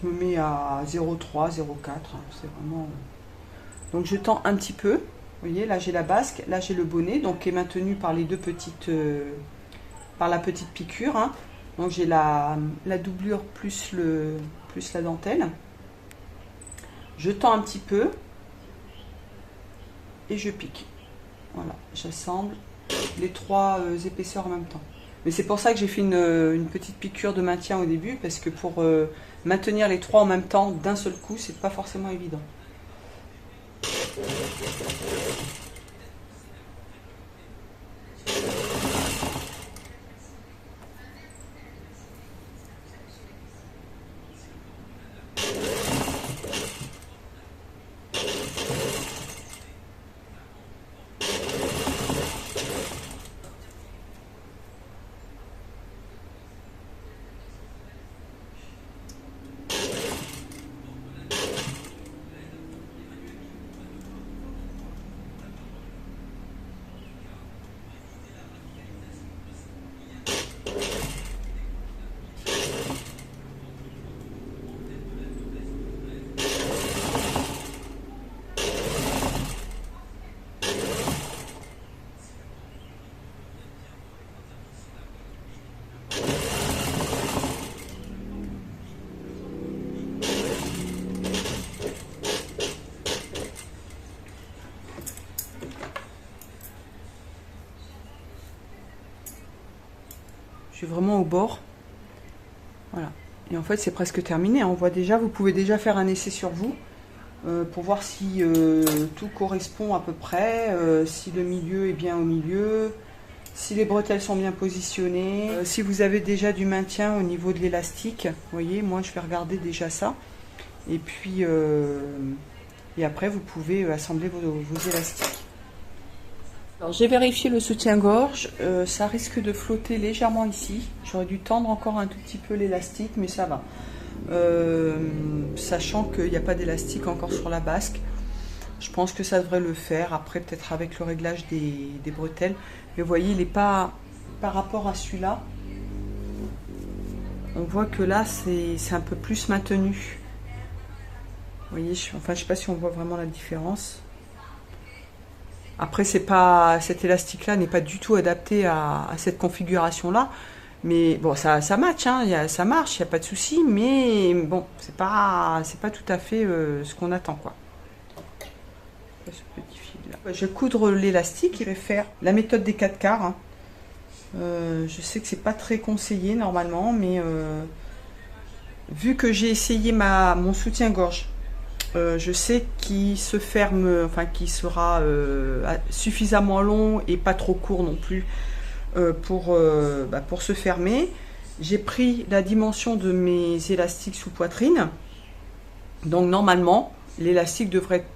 Je me mets à 0,3, 0,4. C'est vraiment... Donc je tends un petit peu. Vous voyez, là j'ai la basque, là j'ai le bonnet, donc qui est maintenu par les deux petites... par la petite piqûre. Hein. Donc j'ai la doublure plus la dentelle. Je tends un petit peu et je pique. Voilà, j'assemble les trois épaisseurs en même temps. Mais c'est pour ça que j'ai fait une petite piqûre de maintien au début, parce que pour maintenir les trois en même temps d'un seul coup, c'est pas forcément évident. Je suis vraiment au bord. Voilà. Et en fait, c'est presque terminé. On voit déjà, vous pouvez déjà faire un essai sur vous pour voir si tout correspond à peu près, si le milieu est bien au milieu, si les bretelles sont bien positionnées, si vous avez déjà du maintien au niveau de l'élastique. Vous voyez, moi, je vais regarder déjà ça. Et puis, et après, vous pouvez assembler vos élastiques. Alors j'ai vérifié le soutien-gorge, ça risque de flotter légèrement ici. J'aurais dû tendre encore un tout petit peu l'élastique, mais ça va. Sachant qu'il n'y a pas d'élastique encore sur la basque, je pense que ça devrait le faire. Après peut-être avec le réglage des bretelles. Mais vous voyez, il n'est pas par rapport à celui-là. On voit que là c'est un peu plus maintenu. Vous voyez, enfin je sais pas si on voit vraiment la différence. Après, cet élastique-là n'est pas du tout adapté à cette configuration-là. Mais bon, ça match, hein, ça marche, il n'y a pas de souci. Mais bon, c'est pas tout à fait ce qu'on attend, quoi. Ce petit fil-là. Je vais coudre l'élastique. Je vais faire la méthode des 4 quarts. Hein. Je sais que c'est pas très conseillé normalement, mais vu que j'ai essayé mon soutien-gorge, je sais qu'il se ferme, enfin qu'il sera suffisamment long et pas trop court non plus pour se fermer. J'ai pris la dimension de mes élastiques sous poitrine. Donc normalement, l'élastique devrait être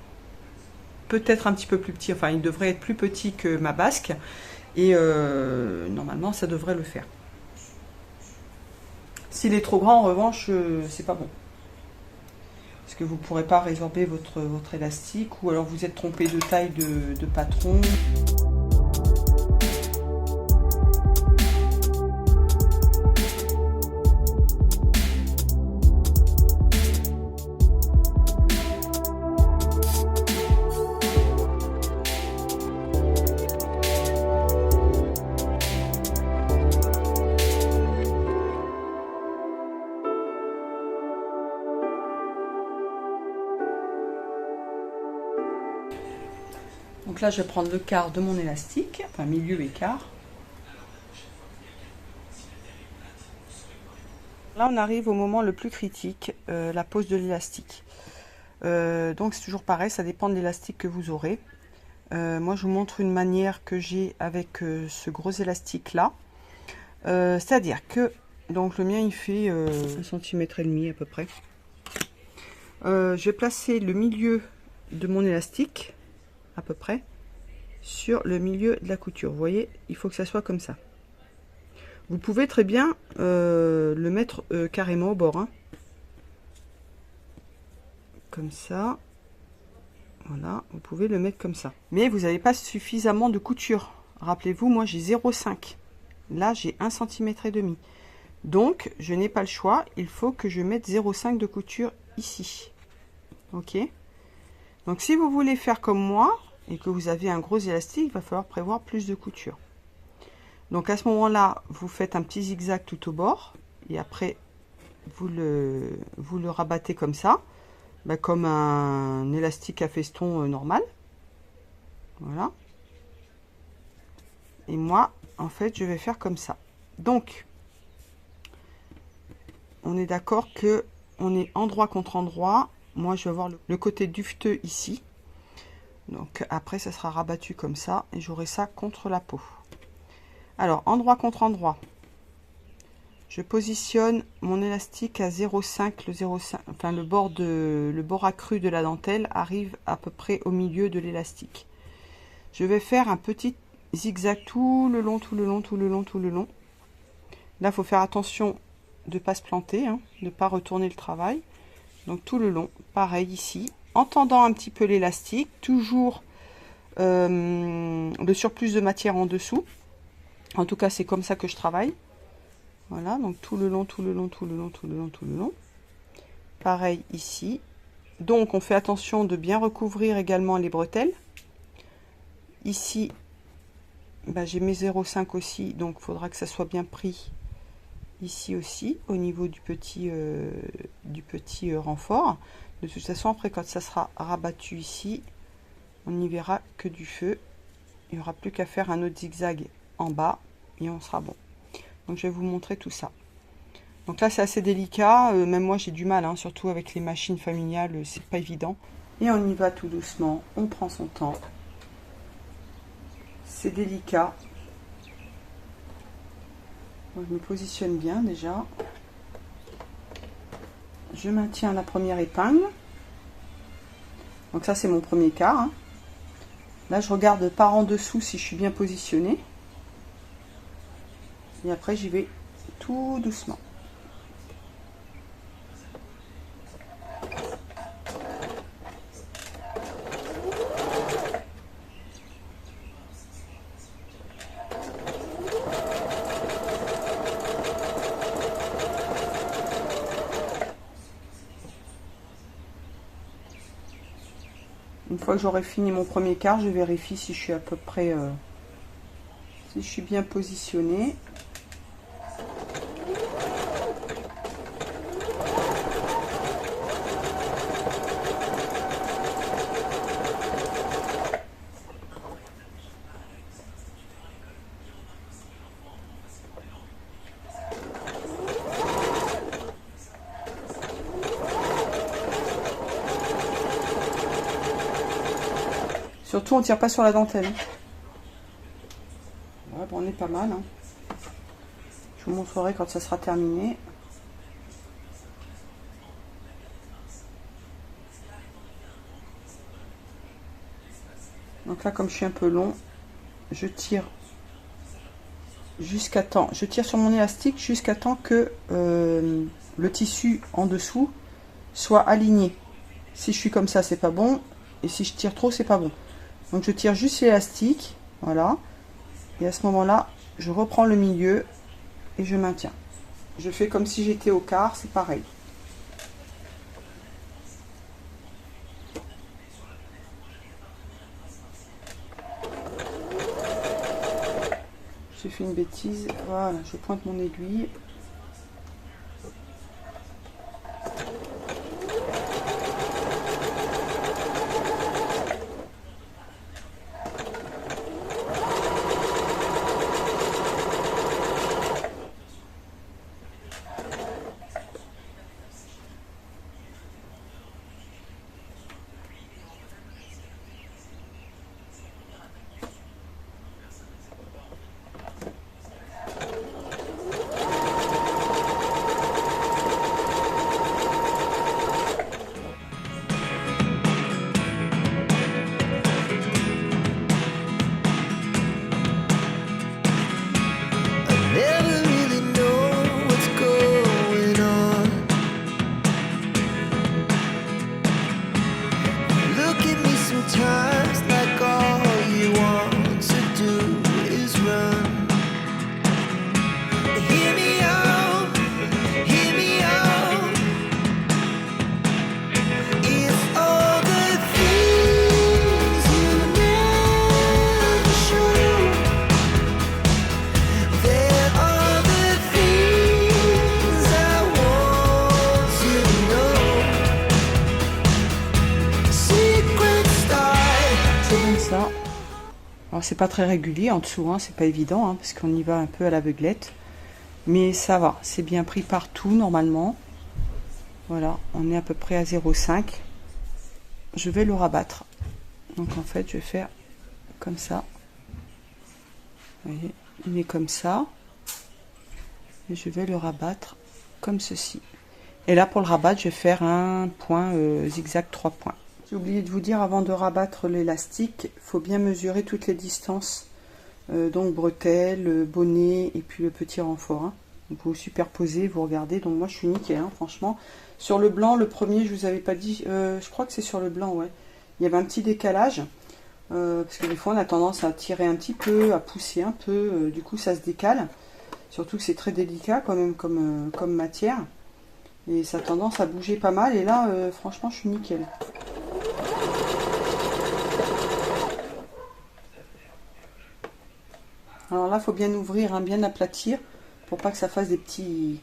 peut-être un petit peu plus petit, enfin il devrait être plus petit que ma basque. Et normalement, ça devrait le faire. S'il est trop grand, en revanche, c'est pas bon. Parce que vous ne pourrez pas résorber votre élastique, ou alors vous êtes trompé de taille de patron. Donc là, je vais prendre le quart de mon élastique, enfin milieu et quart. Là, on arrive au moment le plus critique, la pose de l'élastique. Donc c'est toujours pareil, ça dépend de l'élastique que vous aurez. Moi, je vous montre une manière que j'ai avec ce gros élastique là. C'est-à-dire que, donc le mien, il fait 1,5 cm à peu près. Je vais placer le milieu de mon élastique, à peu près. sur le milieu de la couture. Vous voyez, il faut que ça soit comme ça. Vous pouvez très bien le mettre carrément au bord, hein. Comme ça. Voilà, vous pouvez le mettre comme ça. Mais vous n'avez pas suffisamment de couture. Rappelez-vous, moi j'ai 0,5. Là, j'ai 1,5 cm. Donc, je n'ai pas le choix. Il faut que je mette 0,5 de couture ici. Ok. Donc, si vous voulez faire comme moi et que vous avez un gros élastique, il va falloir prévoir plus de couture. Donc, à ce moment-là, vous faites un petit zigzag tout au bord. Et après, vous le rabattez comme ça. Bah, comme un élastique à feston normal. Voilà. Et moi, en fait, je vais faire comme ça. Donc, on est d'accord que on est endroit contre endroit. Moi, je vais avoir le côté duveteux ici. Donc, après, ça sera rabattu comme ça. Et j'aurai ça contre la peau. Alors, endroit contre endroit. Je positionne mon élastique à 0,5. Le 0,5, enfin, le bord accru de la dentelle arrive à peu près au milieu de l'élastique. Je vais faire un petit zigzag tout le long, tout le long, tout le long, tout le long. Là, il faut faire attention de ne pas se planter, hein, de ne pas retourner le travail. Donc, tout le long, pareil ici. En tendant un petit peu l'élastique, toujours le surplus de matière en dessous. En tout cas, c'est comme ça que je travaille. Voilà, donc tout le long, tout le long, tout le long, tout le long, tout le long. Pareil ici. Donc, on fait attention de bien recouvrir également les bretelles. Ici, bah, j'ai mes 0,5 aussi, donc il faudra que ça soit bien pris ici aussi, au niveau du petit renfort. De toute façon, après, quand ça sera rabattu ici, on n'y verra que du feu. Il n'y aura plus qu'à faire un autre zigzag en bas et on sera bon. Donc, je vais vous montrer tout ça. Donc là, c'est assez délicat. Même moi, j'ai du mal, hein, surtout avec les machines familiales, c'est pas évident. Et on y va tout doucement. On prend son temps. C'est délicat. Donc, je me positionne bien déjà. Je maintiens la première épingle. Donc ça, c'est mon premier quart, hein. Là, je regarde par en dessous si je suis bien positionnée. Et après, j'y vais tout doucement. Une fois que j'aurai fini mon premier quart, je vérifie si je suis à peu près, si je suis bien positionnée. Surtout, on ne tire pas sur la dentelle. Ouais, bon, on est pas mal, hein. Je vous montrerai quand ça sera terminé. Donc là, comme je suis un peu long, je tire jusqu'à temps. Je tire sur mon élastique jusqu'à temps que le tissu en dessous soit aligné. Si je suis comme ça, c'est pas bon. Et si je tire trop, c'est pas bon. Donc je tire juste l'élastique, voilà. Et à ce moment-là, je reprends le milieu et je maintiens. Je fais comme si j'étais au quart, c'est pareil. J'ai fait une bêtise, voilà, je pointe mon aiguille. ça. Alors c'est pas très régulier en dessous, hein, c'est pas évident, hein, parce qu'on y va un peu à l'aveuglette. Mais ça va, c'est bien pris partout normalement. Voilà, on est à peu près à 0,5. Je vais le rabattre. Donc en fait, je vais faire comme ça. Vous voyez, il est comme ça. Et je vais le rabattre comme ceci. Et là, pour le rabattre, je vais faire un point zigzag 3 points. J'ai oublié de vous dire, avant de rabattre l'élastique, il faut bien mesurer toutes les distances. Donc bretelles, bonnet et puis le petit renfort. Hein. Donc vous superposez, vous regardez. Donc moi, je suis nickel, hein, franchement. Sur le blanc, le premier, je vous avais pas dit, je crois que c'est sur le blanc, ouais. Il y avait un petit décalage. Parce que des fois, on a tendance à tirer un petit peu, à pousser un peu. Du coup, ça se décale. Surtout que c'est très délicat quand même comme matière. Et ça a tendance à bouger pas mal. Et là, franchement, je suis nickel. Alors là, il faut bien ouvrir, hein, bien aplatir. Pour pas que ça fasse des petits...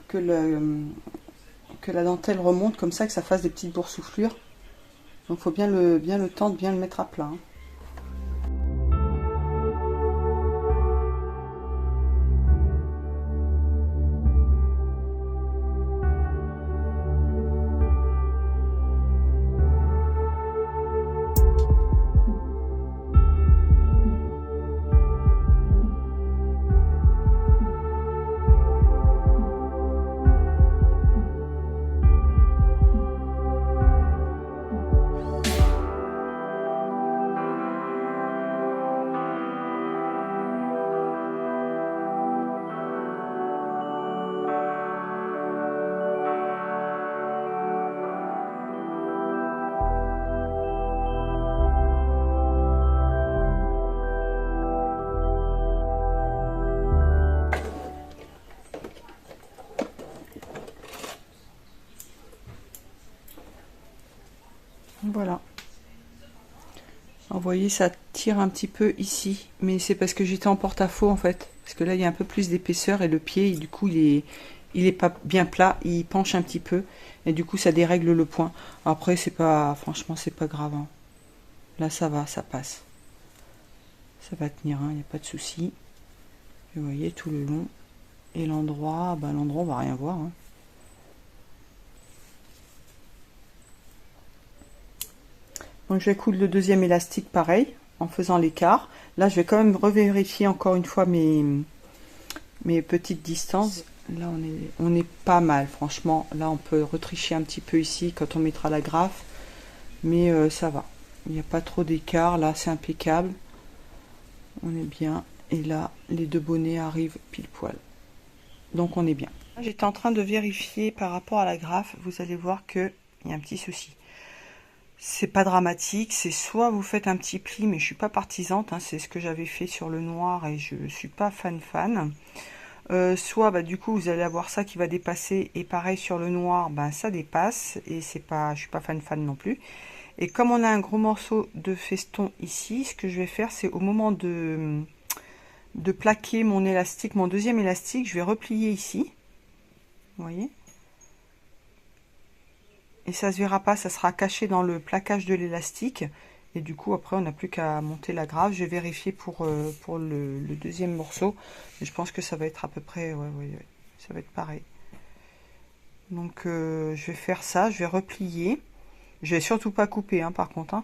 Que la dentelle remonte comme ça, que ça fasse des petites boursouflures. Donc il faut bien le tendre, bien le mettre à plat. Hein. Voilà. Alors, vous voyez, ça tire un petit peu ici, mais c'est parce que j'étais en porte-à-faux en fait. Parce que là, il y a un peu plus d'épaisseur et le pied, du coup, il est pas bien plat, il penche un petit peu et du coup, ça dérègle le point. Après, c'est pas, franchement, c'est pas grave. Hein. Là, ça va, ça passe. Ça va tenir, il n'y a pas de souci. Vous voyez tout le long. Et l'endroit, l'endroit, on va rien voir. Hein. Donc je vais coudre le deuxième élastique pareil, en faisant l'écart. Là, je vais quand même revérifier encore une fois mes petites distances. Là, on est pas mal, franchement. Là, on peut retricher un petit peu ici quand on mettra la graffe. Mais ça va. Il n'y a pas trop d'écart. Là, c'est impeccable. On est bien. Et là, les deux bonnets arrivent pile poil. Donc, on est bien. J'étais en train de vérifier par rapport à la graffe. Vous allez voir qu'il y a un petit souci. C'est pas dramatique, c'est soit vous faites un petit pli, mais je suis pas partisante, hein, c'est ce que j'avais fait sur le noir et je suis pas fan. Soit du coup vous allez avoir ça qui va dépasser et pareil sur le noir, ça dépasse et c'est pas, je suis pas fan non plus. Et comme on a un gros morceau de feston ici, ce que je vais faire, c'est au moment de plaquer mon élastique, mon deuxième élastique, je vais replier ici, vous voyez. Et ça se verra pas, ça sera caché dans le plaquage de l'élastique. Et du coup, après, on n'a plus qu'à monter la graffe. Je vais vérifier pour le deuxième morceau. Mais je pense que ça va être à peu près... Ouais, ça va être pareil. Donc, je vais faire ça. Je vais replier. Je vais surtout pas couper, hein, par contre. Hein,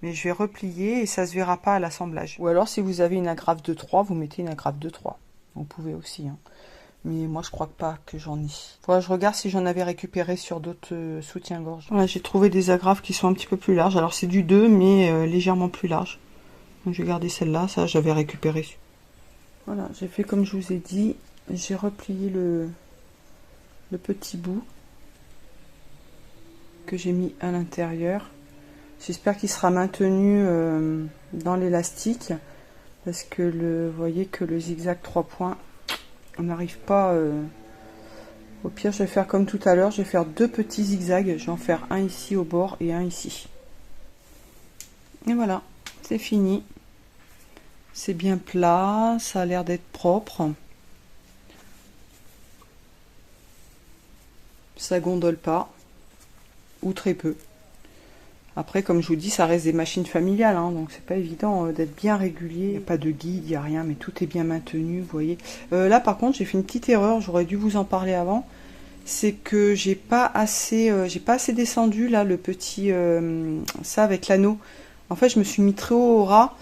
mais je vais replier et ça se verra pas à l'assemblage. Ou alors, si vous avez une agrafe de 3, vous mettez une agrafe de 3. Vous pouvez aussi, hein. Mais moi, je crois pas que j'en ai. Voilà, je regarde si j'en avais récupéré sur d'autres soutiens-gorge. Voilà, j'ai trouvé des agrafes qui sont un petit peu plus larges. Alors, c'est du 2, mais légèrement plus large. Donc, je vais garder celle-là. Ça, j'avais récupéré. Voilà, j'ai fait comme je vous ai dit. J'ai replié le petit bout que j'ai mis à l'intérieur. J'espère qu'il sera maintenu dans l'élastique. Parce que vous voyez que le zigzag 3 points... On n'arrive pas... Au pire, je vais faire comme tout à l'heure. Je vais faire 2 petits zigzags. Je vais en faire un ici au bord et un ici. Et voilà, c'est fini. C'est bien plat. Ça a l'air d'être propre. Ça gondole pas. Ou très peu. Après, comme je vous dis, ça reste des machines familiales, hein, donc c'est pas évident d'être bien régulier. Il n'y a pas de guide, il n'y a rien, mais tout est bien maintenu, vous voyez. Là, par contre, j'ai fait une petite erreur, j'aurais dû vous en parler avant. C'est que j'ai pas assez descendu, là, le petit, ça avec l'anneau. En fait, je me suis mis très haut au ras.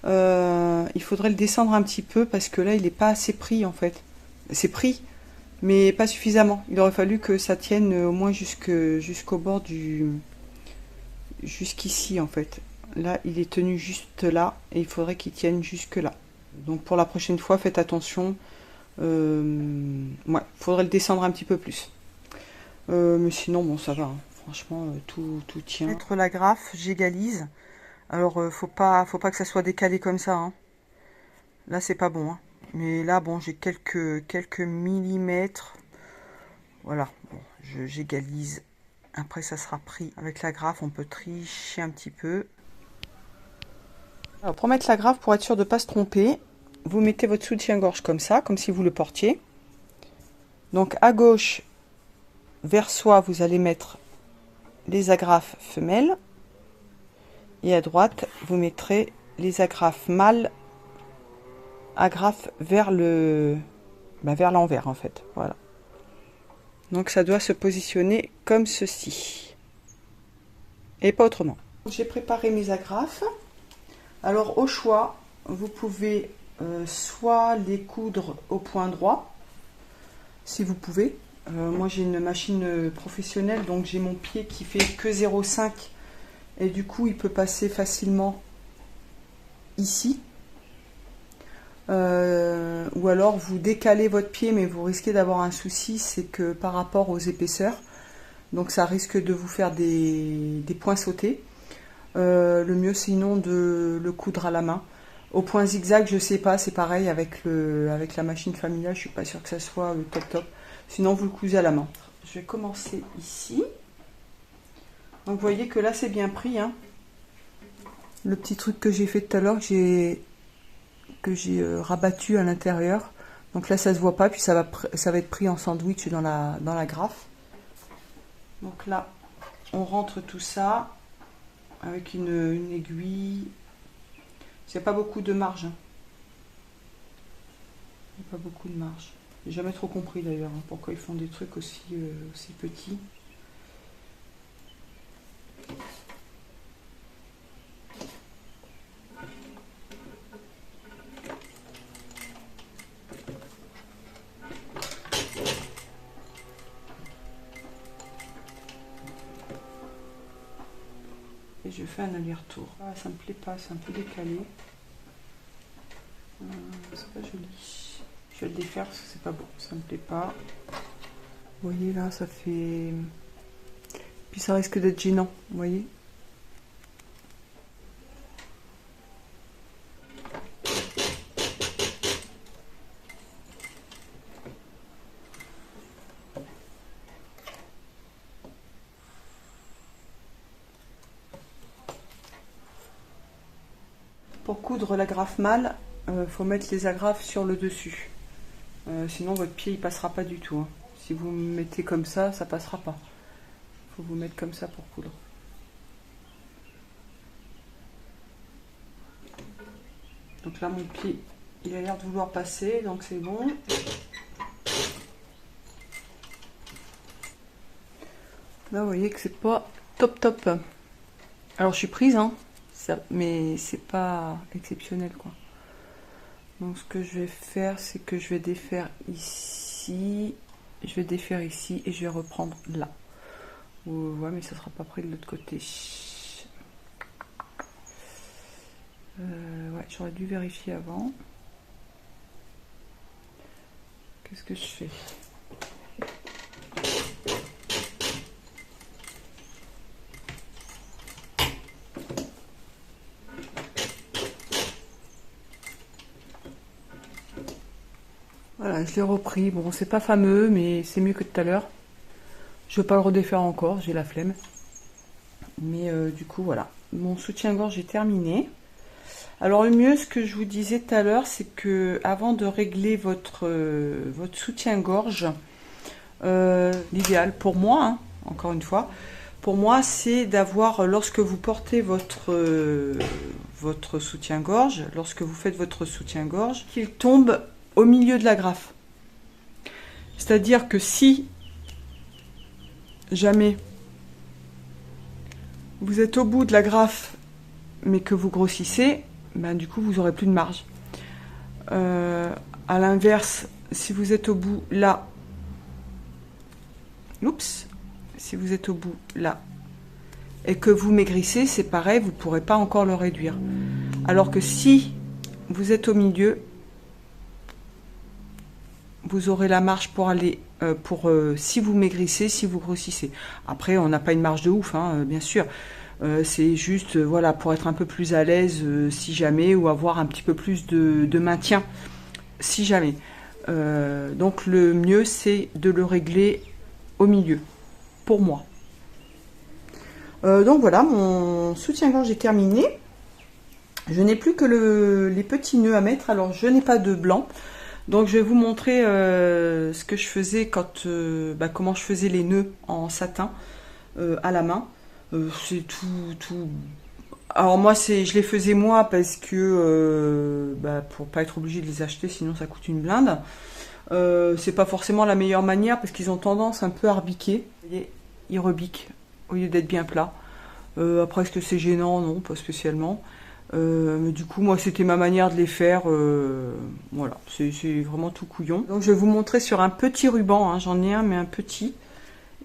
Il faudrait le descendre un petit peu, parce que là, il n'est pas assez pris, en fait. C'est pris, mais pas suffisamment. Il aurait fallu que ça tienne au moins jusqu'au bord du... jusqu'ici en fait. Là, il est tenu juste là et il faudrait qu'il tienne jusque là. Donc pour la prochaine fois, faites attention. Ouais, faudrait le descendre un petit peu plus. Mais sinon, bon, ça va. Hein. Franchement, tout tient. Mettre l'agrafe, j'égalise. Alors, faut pas que ça soit décalé comme ça. Hein. Là, c'est pas bon. Hein. Mais là, bon, j'ai quelques millimètres. Voilà, bon, j'égalise. Après, ça sera pris avec l'agrafe. On peut tricher un petit peu. Alors, pour mettre l'agrafe, pour être sûr de ne pas se tromper, vous mettez votre soutien-gorge comme ça, comme si vous le portiez. Donc, à gauche, vers soi, vous allez mettre les agrafes femelles. Et à droite, vous mettrez les agrafes mâles. Agrafes vers vers l'envers, en fait. Voilà. Donc, ça doit se positionner comme ceci. Et pas autrement. J'ai préparé mes agrafes. Alors, au choix, vous pouvez soit les coudre au point droit, si vous pouvez. Moi, j'ai une machine professionnelle, donc j'ai mon pied qui fait que 0,5 et du coup, il peut passer facilement ici. Ou alors, vous décalez votre pied, mais vous risquez d'avoir un souci, c'est que par rapport aux épaisseurs, donc ça risque de vous faire des points sautés. Le mieux, sinon, de le coudre à la main. Au point zigzag, je sais pas, c'est pareil avec la machine familiale, je suis pas sûre que ça soit le top. Sinon, vous le cousez à la main. Je vais commencer ici. Donc, vous voyez que là, c'est bien pris. Hein. Le petit truc que j'ai fait tout à l'heure, que j'ai rabattu à l'intérieur. Donc là, ça se voit pas, puis ça va être pris en sandwich dans la grafe. Donc là, on rentre tout ça avec une aiguille. Il n'y a pas beaucoup de marge. Hein. Il n'y a pas beaucoup de marge. J'ai jamais trop compris d'ailleurs hein, pourquoi ils font des trucs aussi petits. Et je fais un aller-retour. Ah, ça me plaît pas, c'est un peu décalé. C'est pas joli. Je vais le défaire parce que c'est pas beau, ça me plaît pas. Vous voyez là, ça fait... Puis ça risque d'être gênant, vous voyez. Pour coudre l'agrafe mâle, faut mettre les agrafes sur le dessus. Sinon votre pied il passera pas du tout. Hein. Si vous mettez comme ça passera pas. Faut vous mettre comme ça pour coudre. Donc là mon pied il a l'air de vouloir passer, donc c'est bon. Là vous voyez que c'est pas top. Alors je suis prise hein. Mais c'est pas exceptionnel quoi. Donc ce que je vais faire, c'est que je vais défaire ici, je vais défaire ici et je vais reprendre là. Ouais, mais ça sera pas pris de l'autre côté. Ouais, j'aurais dû vérifier avant. Qu'est-ce que je fais ? Voilà, je l'ai repris. Bon, c'est pas fameux, mais c'est mieux que tout à l'heure. Je vais pas le redéfaire encore, j'ai la flemme. Mais du coup, voilà. Mon soutien-gorge est terminé. Alors, le mieux, ce que je vous disais tout à l'heure, c'est que avant de régler votre soutien-gorge, l'idéal pour moi, hein, encore une fois, pour moi, c'est d'avoir, lorsque vous portez votre soutien-gorge, lorsque vous faites votre soutien-gorge, qu'il tombe au milieu de la graffe. C'est-à-dire que si jamais vous êtes au bout de la graffe, mais que vous grossissez, ben, du coup, vous n'aurez plus de marge. À l'inverse, si vous êtes au bout là, oups, si vous êtes au bout là, et que vous maigrissez, c'est pareil, vous ne pourrez pas encore le réduire. Alors que si vous êtes au milieu, vous aurez la marge pour aller, si vous maigrissez, si vous grossissez. Après, on n'a pas une marge de ouf, hein, bien sûr. C'est juste, voilà, pour être un peu plus à l'aise, si jamais, ou avoir un petit peu plus de maintien, si jamais. Donc le mieux, c'est de le régler au milieu, pour moi. Donc voilà, mon soutien-gorge est terminé. Je n'ai plus que les petits nœuds à mettre. Alors, je n'ai pas de blanc. Donc, je vais vous montrer ce que je faisais comment je faisais les nœuds en satin à la main. C'est tout. Alors, moi, je les faisais moi parce que pour pas être obligé de les acheter, sinon ça coûte une blinde. C'est pas forcément la meilleure manière parce qu'ils ont tendance un peu à rebiquer. Vous voyez, ils rebiquent au lieu d'être bien plats. Après, est-ce que c'est gênant? Non, pas spécialement. Mais du coup, moi, c'était ma manière de les faire. Voilà, c'est vraiment tout couillon. Donc, je vais vous montrer sur un petit ruban. Hein, j'en ai un, mais un petit.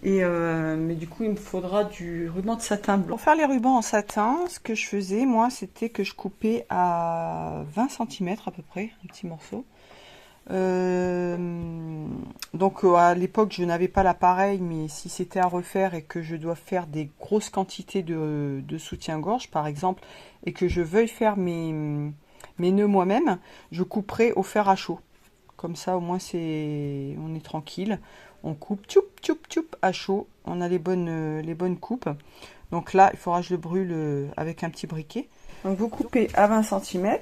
Mais du coup, il me faudra du ruban de satin blanc. Pour faire les rubans en satin, ce que je faisais, moi, c'était que je coupais à 20 cm à peu près, un petit morceau. Donc à l'époque je n'avais pas l'appareil, mais si c'était à refaire et que je dois faire des grosses quantités de soutien-gorge par exemple, et que je veuille faire mes nœuds moi-même, je couperai au fer à chaud. Comme ça au moins on est tranquille, on coupe tchoup tchoup tchoup à chaud, on a les bonnes coupes. Donc là il faudra que je le brûle avec un petit briquet. Donc vous coupez à 20 cm,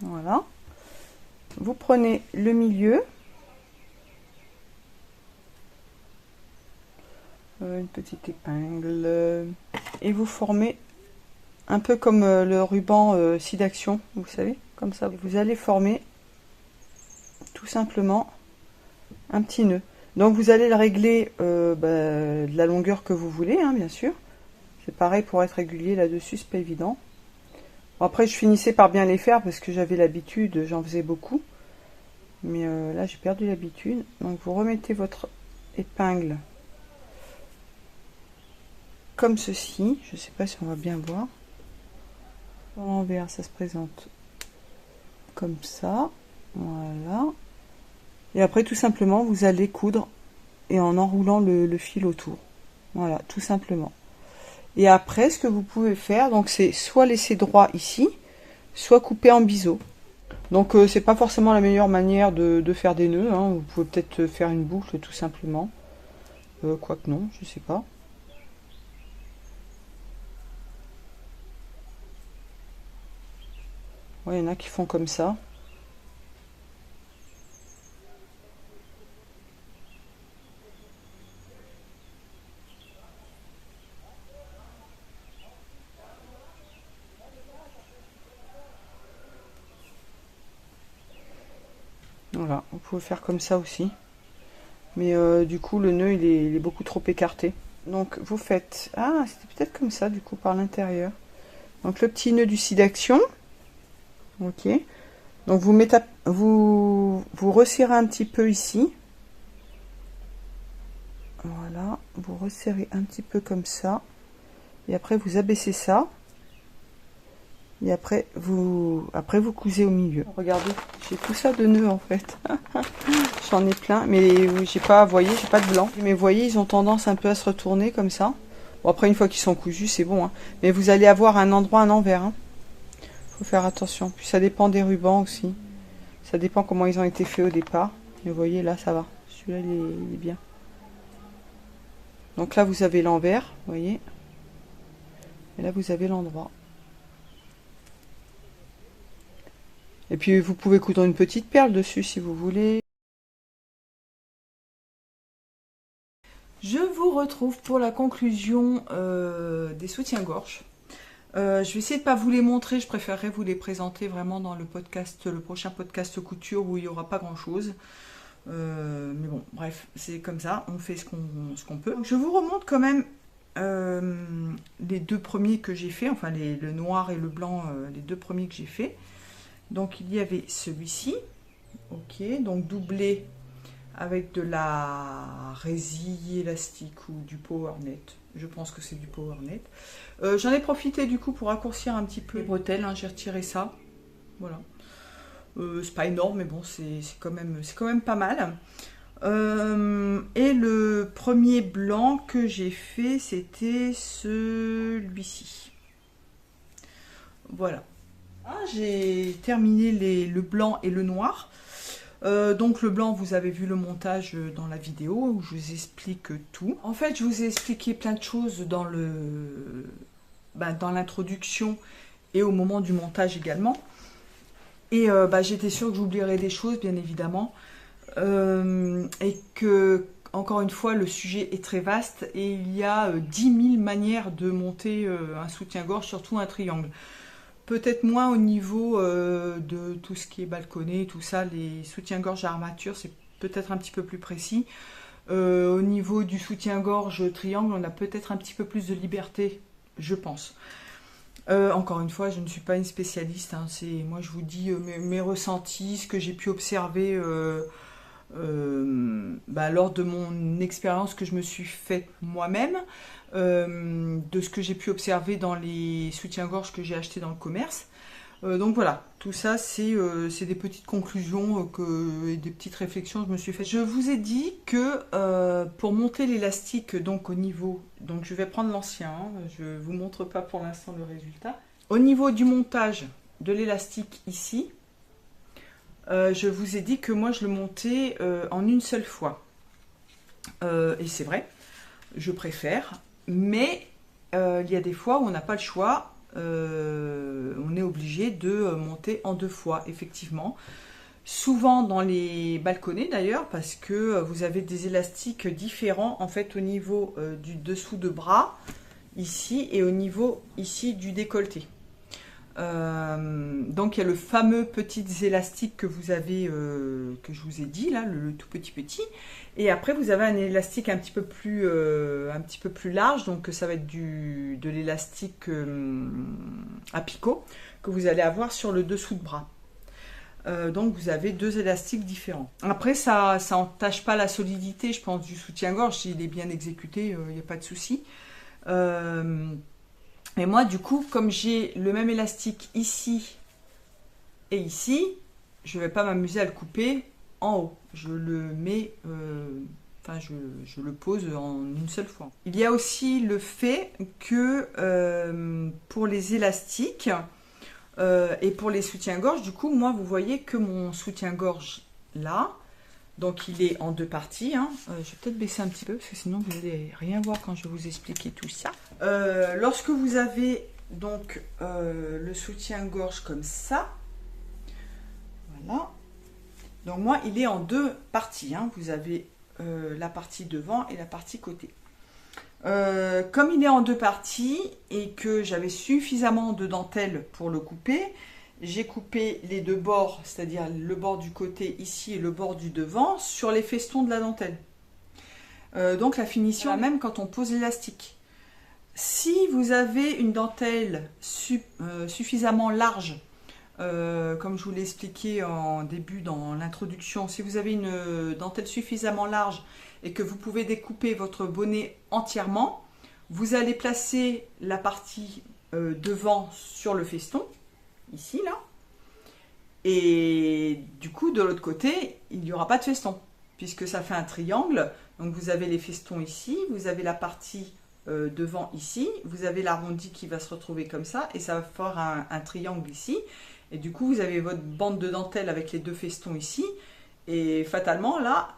voilà. Vous prenez le milieu, une petite épingle, et vous formez un peu comme le ruban Sidaction, vous savez, comme ça. Vous allez former tout simplement un petit nœud. Donc vous allez le régler de la longueur que vous voulez, hein, bien sûr. C'est pareil pour être régulier là-dessus, c'est pas évident. Bon, après, je finissais par bien les faire parce que j'avais l'habitude, j'en faisais beaucoup. Mais là, j'ai perdu l'habitude. Donc, vous remettez votre épingle comme ceci. Je ne sais pas si on va bien voir. À l'envers, ça se présente comme ça. Voilà. Et après, tout simplement, vous allez coudre et en enroulant le fil autour. Voilà, tout simplement. Et après, ce que vous pouvez faire, donc c'est soit laisser droit ici, soit couper en biseau. Donc c'est pas forcément la meilleure manière de faire des nœuds, hein. Vous pouvez peut-être faire une boucle tout simplement. Quoique non, je sais pas. Ouais, il y en a qui font comme ça. Voilà, vous pouvez faire comme ça aussi. Mais du coup, le nœud, il est beaucoup trop écarté. Donc, vous faites... Ah, c'était peut-être comme ça, du coup, par l'intérieur. Donc, le petit nœud du Sidaction. Ok. Donc, vous resserrez un petit peu ici. Voilà. Vous resserrez un petit peu comme ça. Et après, vous abaissez ça. Et après vous cousez au milieu. Regardez, j'ai tout ça de nœuds en fait. J'en ai plein, mais j'ai pas, vous voyez, j'ai pas de blanc. Mais vous voyez, ils ont tendance un peu à se retourner comme ça. Bon, après, une fois qu'ils sont cousus, c'est bon. Hein. Mais vous allez avoir un endroit, un envers. Hein. Faut faire attention. Puis ça dépend des rubans aussi. Ça dépend comment ils ont été faits au départ. Mais vous voyez, là, ça va. Celui-là, il est bien. Donc là, vous avez l'envers, vous voyez. Et là, vous avez l'endroit. Et puis vous pouvez coudre une petite perle dessus si vous voulez. Je vous retrouve pour la conclusion des soutiens-gorge. Je vais essayer de ne pas vous les montrer, je préférerais vous les présenter vraiment dans le podcast, le prochain podcast couture où il n'y aura pas grand chose. Mais bon, bref, c'est comme ça, on fait ce qu'on peut. Donc, je vous remonte quand même les deux premiers que j'ai fait, enfin le noir et le blanc, les deux premiers que j'ai fait. Donc il y avait celui-ci, ok, donc doublé avec de la résille élastique ou du PowerNet. Je pense que c'est du PowerNet. J'en ai profité du coup pour raccourcir un petit peu les bretelles, hein, j'ai retiré ça. Voilà. C'est pas énorme, mais bon, c'est quand même pas mal. Et le premier blanc que j'ai fait, c'était celui-ci. Voilà. J'ai terminé le blanc et le noir. Donc le blanc, vous avez vu le montage dans la vidéo où je vous explique tout. En fait, je vous ai expliqué plein de choses dans l'introduction et au moment du montage également. Et j'étais sûre que j'oublierais des choses, bien évidemment. Et que, encore une fois, le sujet est très vaste et il y a 10 000 manières de monter un soutien-gorge, surtout un triangle. Peut-être moins au niveau de tout ce qui est balconné, tout ça, les soutiens-gorge à armature, c'est peut-être un petit peu plus précis. Au niveau du soutien-gorge triangle, on a peut-être un petit peu plus de liberté, je pense. Encore une fois, je ne suis pas une spécialiste, hein, moi je vous dis mes ressentis, ce que j'ai pu observer lors de mon expérience que je me suis faite moi-même, de ce que j'ai pu observer dans les soutiens-gorge que j'ai achetés dans le commerce. Donc voilà, tout ça c'est des petites conclusions et des petites réflexions que je me suis faites. Je vous ai dit que pour monter l'élastique donc au niveau, donc je vais prendre l'ancien, hein, je ne vous montre pas pour l'instant le résultat. Au niveau du montage de l'élastique ici, je vous ai dit que moi je le montais en une seule fois. Et c'est vrai, je préfère, mais il y a des fois où on n'a pas le choix. On est obligé de monter en deux fois, effectivement. Souvent dans les balconnets d'ailleurs, parce que vous avez des élastiques différents en fait au niveau du dessous de bras, ici, et au niveau ici du décolleté. Donc il y a le fameux petit élastique que vous avez, que je vous ai dit là, le tout petit, et après vous avez un élastique un petit peu plus large, donc ça va être de l'élastique à picot que vous allez avoir sur le dessous de bras. Donc vous avez deux élastiques différents. Après ça n'entache pas la solidité, je pense, du soutien-gorge. S'il est bien exécuté, il n'y a pas de souci. Et moi, du coup, comme j'ai le même élastique ici et ici, je ne vais pas m'amuser à le couper en haut. Je le mets, je le pose en une seule fois. Il y a aussi le fait que pour les élastiques et pour les soutiens-gorge, du coup, moi, vous voyez que mon soutien-gorge là, donc il est en deux parties, hein. Je vais peut-être baisser un petit peu parce que sinon vous n'allez rien voir quand je vais vous expliquer tout ça. Lorsque vous avez donc le soutien-gorge comme ça, voilà. Donc moi il est en deux parties, hein. Vous avez la partie devant et la partie côté. Comme il est en deux parties et que j'avais suffisamment de dentelle pour le couper, j'ai coupé les deux bords, c'est-à-dire le bord du côté ici et le bord du devant, sur les festons de la dentelle. Donc la finition est la même quand on pose l'élastique. Si vous avez une dentelle suffisamment large, comme je vous l'ai expliqué en début dans l'introduction, si vous avez une dentelle suffisamment large et que vous pouvez découper votre bonnet entièrement, vous allez placer la partie devant sur le feston, ici, là, et du coup, de l'autre côté, il n'y aura pas de feston, puisque ça fait un triangle. Donc vous avez les festons ici, vous avez la partie devant ici, vous avez l'arrondi qui va se retrouver comme ça, et ça va faire un triangle ici, et du coup, vous avez votre bande de dentelle avec les deux festons ici, et fatalement, là,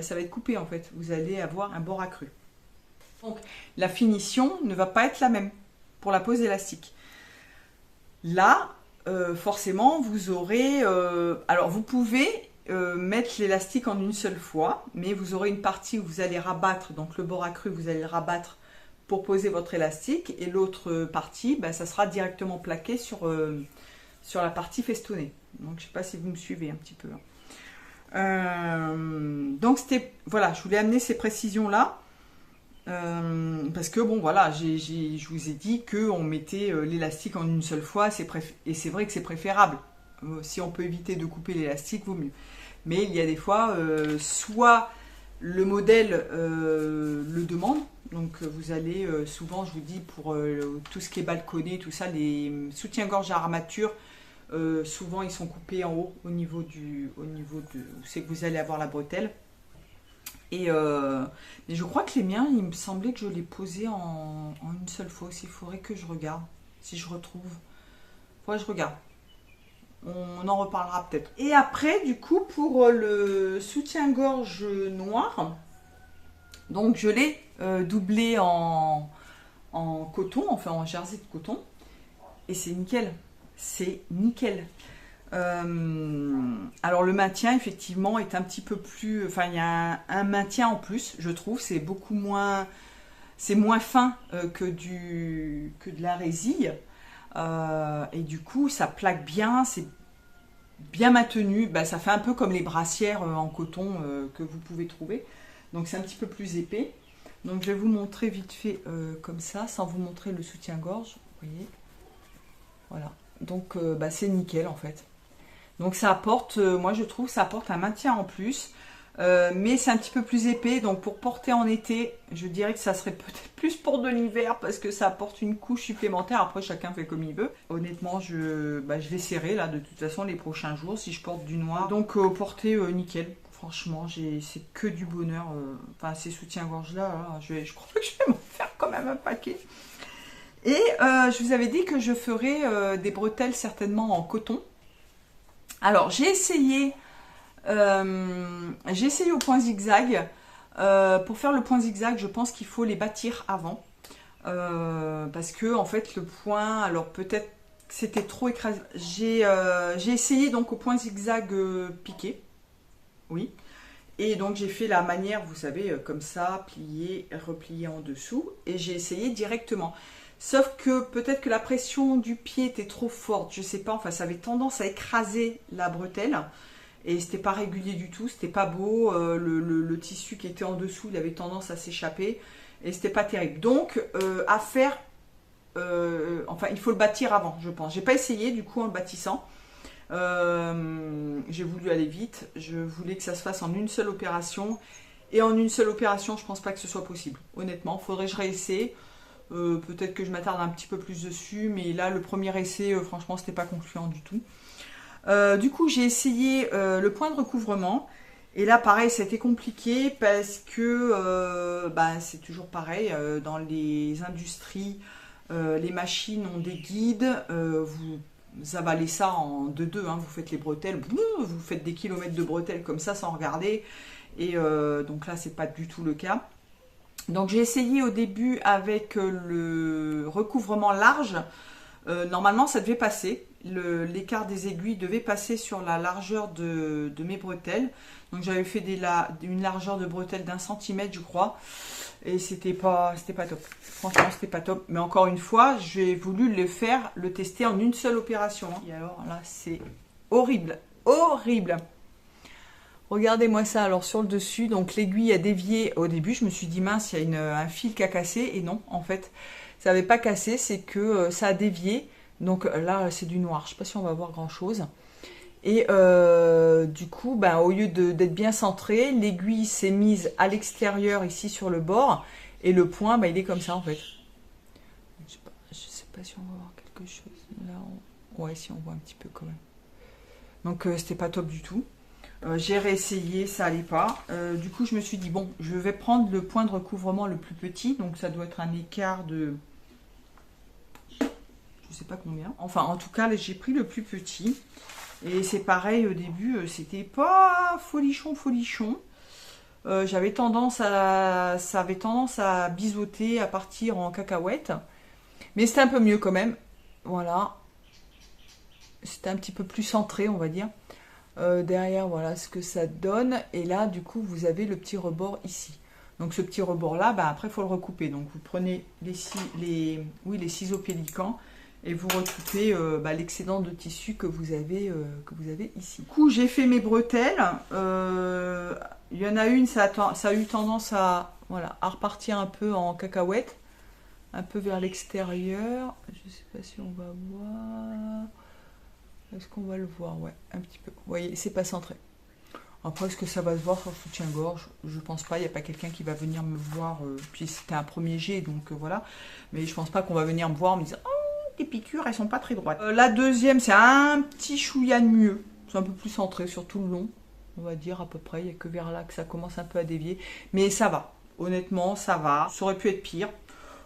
ça va être coupé, en fait. Vous allez avoir un bord accru. Donc, la finition ne va pas être la même pour la pose élastique. Là, forcément, vous aurez... alors, vous pouvez mettre l'élastique en une seule fois, mais vous aurez une partie où vous allez rabattre, donc le bord accru, vous allez le rabattre pour poser votre élastique, et l'autre partie, ça sera directement plaqué sur la partie festonnée. Donc je ne sais pas si vous me suivez un petit peu. Donc c'était, voilà, je voulais amener ces précisions là parce que bon voilà, je vous ai dit que on mettait l'élastique en une seule fois, et c'est vrai que c'est préférable. Si on peut éviter de couper l'élastique, vaut mieux. Mais il y a des fois, soit le modèle le demande, donc vous allez souvent, je vous dis, pour tout ce qui est balconné, tout ça, les soutiens-gorge à armature, souvent ils sont coupés en haut au niveau de où c'est que vous allez avoir la bretelle. Et je crois que les miens, il me semblait que je les posais en une seule fois aussi. Il faudrait que je regarde si je retrouve. Faudrait que je regarde. On en reparlera peut-être. Et après, du coup, pour le soutien-gorge noir, donc je l'ai doublé en coton, enfin en jersey de coton. Et c'est nickel. C'est nickel. Alors le maintien effectivement est un petit peu plus, enfin il y a un maintien en plus, je trouve, c'est beaucoup moins, c'est moins fin que de la résille, et du coup ça plaque bien, c'est bien maintenu, ça fait un peu comme les brassières en coton que vous pouvez trouver, donc c'est un petit peu plus épais. Donc je vais vous montrer vite fait comme ça, sans vous montrer le soutien-gorge, vous voyez, voilà, donc c'est nickel en fait. Donc ça apporte, moi je trouve, ça apporte un maintien en plus, mais c'est un petit peu plus épais, donc pour porter en été, je dirais que ça serait peut-être plus pour de l'hiver, parce que ça apporte une couche supplémentaire, après chacun fait comme il veut. Honnêtement, je vais serrer là, de toute façon, les prochains jours, si je porte du noir. Donc porter nickel, franchement, c'est que du bonheur, enfin ces soutiens-gorge là, je crois que je vais m'en faire quand même un paquet. Et je vous avais dit que je ferais des bretelles certainement en coton. Alors j'ai essayé au point zigzag. Pour faire le point zigzag, je pense qu'il faut les bâtir avant, parce que en fait le point, alors peut-être c'était trop écrasé. J'ai essayé donc au point zigzag piqué, oui, et donc j'ai fait la manière, vous savez, comme ça, plier, replier en dessous, et j'ai essayé directement. Sauf que peut-être que la pression du pied était trop forte, je sais pas, enfin ça avait tendance à écraser la bretelle et c'était pas régulier du tout, c'était pas beau, le tissu qui était en dessous il avait tendance à s'échapper et c'était pas terrible. Donc à faire, enfin il faut le bâtir avant, je pense. J'ai pas essayé du coup en le bâtissant, j'ai voulu aller vite, je voulais que ça se fasse en une seule opération et en une seule opération je pense pas que ce soit possible, honnêtement, faudrait que je réessaye. Peut-être que je m'attarde un petit peu plus dessus, mais là le premier essai franchement c'était pas concluant du tout. Du coup j'ai essayé le point de recouvrement et là pareil c'était compliqué parce que c'est toujours pareil, dans les industries les machines ont des guides, vous avalez ça en 2-2, hein, vous faites les bretelles, vous faites des kilomètres de bretelles comme ça sans regarder, et donc là c'est pas du tout le cas. Donc j'ai essayé au début avec le recouvrement large, normalement ça devait passer, l'écart des aiguilles devait passer sur la largeur de mes bretelles, donc j'avais fait une largeur de bretelle d'1 centimètre je crois, et c'était pas top, franchement c'était pas top, mais encore une fois j'ai voulu le tester en une seule opération, hein. Et alors là c'est horrible, horrible. Regardez-moi ça, alors sur le dessus, donc l'aiguille a dévié. Au début, je me suis dit mince, il y a un fil qui a cassé, et non, en fait, ça n'avait pas cassé, c'est que ça a dévié. Donc là, c'est du noir, je ne sais pas si on va voir grand-chose. Et du coup, au lieu d'être bien centré, l'aiguille s'est mise à l'extérieur, ici sur le bord, et le point, il est comme ça, en fait. Je sais pas si on va voir quelque chose. Là, ouais, si on voit un petit peu quand même. Donc, c'était pas top du tout. J'ai réessayé, ça allait pas. Du coup, je me suis dit, bon, je vais prendre le point de recouvrement le plus petit. Donc, ça doit être un écart de... je sais pas combien. Enfin, en tout cas, j'ai pris le plus petit. Et c'est pareil, au début, c'était pas folichon. Ça avait tendance à biseauter, à partir en cacahuète. Mais c'était un peu mieux quand même. Voilà. C'était un petit peu plus centré, on va dire. Derrière, voilà ce que ça donne. Et là, du coup, vous avez le petit rebord ici. Donc ce petit rebord-là, bah, après, il faut le recouper. Donc vous prenez les ciseaux pélicans et vous recoupez l'excédent de tissu que vous avez ici. Du coup, j'ai fait mes bretelles. Il y en a une, ça a eu tendance à repartir un peu en cacahuète, un peu vers l'extérieur. Je ne sais pas si on va voir. Est-ce qu'on va le voir? Ouais, un petit peu. Vous voyez, c'est pas centré. Après, est-ce que ça va se voir sur le soutien-gorge? Je pense pas, il n'y a pas quelqu'un qui va venir me voir. Puis c'était un premier jet, donc voilà. Mais je pense pas qu'on va venir me voir en me disant « Oh, tes piqûres, elles sont pas très droites. » La deuxième, c'est un petit chouïa de mieux. C'est un peu plus centré sur tout le long, on va dire à peu près. Il n'y a que vers là que ça commence un peu à dévier. Mais ça va, honnêtement, ça va. Ça aurait pu être pire.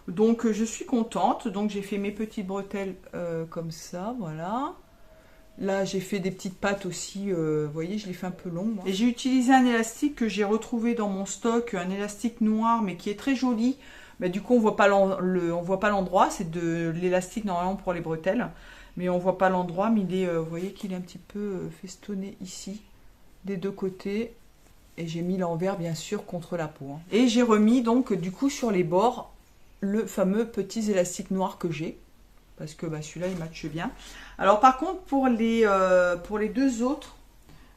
Donc je suis contente. Donc j'ai fait mes petites bretelles comme ça, voilà. Là, j'ai fait des petites pattes aussi, vous voyez, je l'ai fait un peu long. Moi. Et j'ai utilisé un élastique que j'ai retrouvé dans mon stock, un élastique noir, mais qui est très joli. Mais du coup, on voit pas l'endroit, c'est de l'élastique normalement pour les bretelles. Mais on voit pas l'endroit, mais il est, vous voyez qu'il est un petit peu festonné ici, des deux côtés. Et j'ai mis l'envers, bien sûr, contre la peau. Hein. Et j'ai remis, donc, du coup, sur les bords, le fameux petit élastique noir que j'ai. Parce que celui-là, il matche bien. Alors, par contre, pour les deux autres,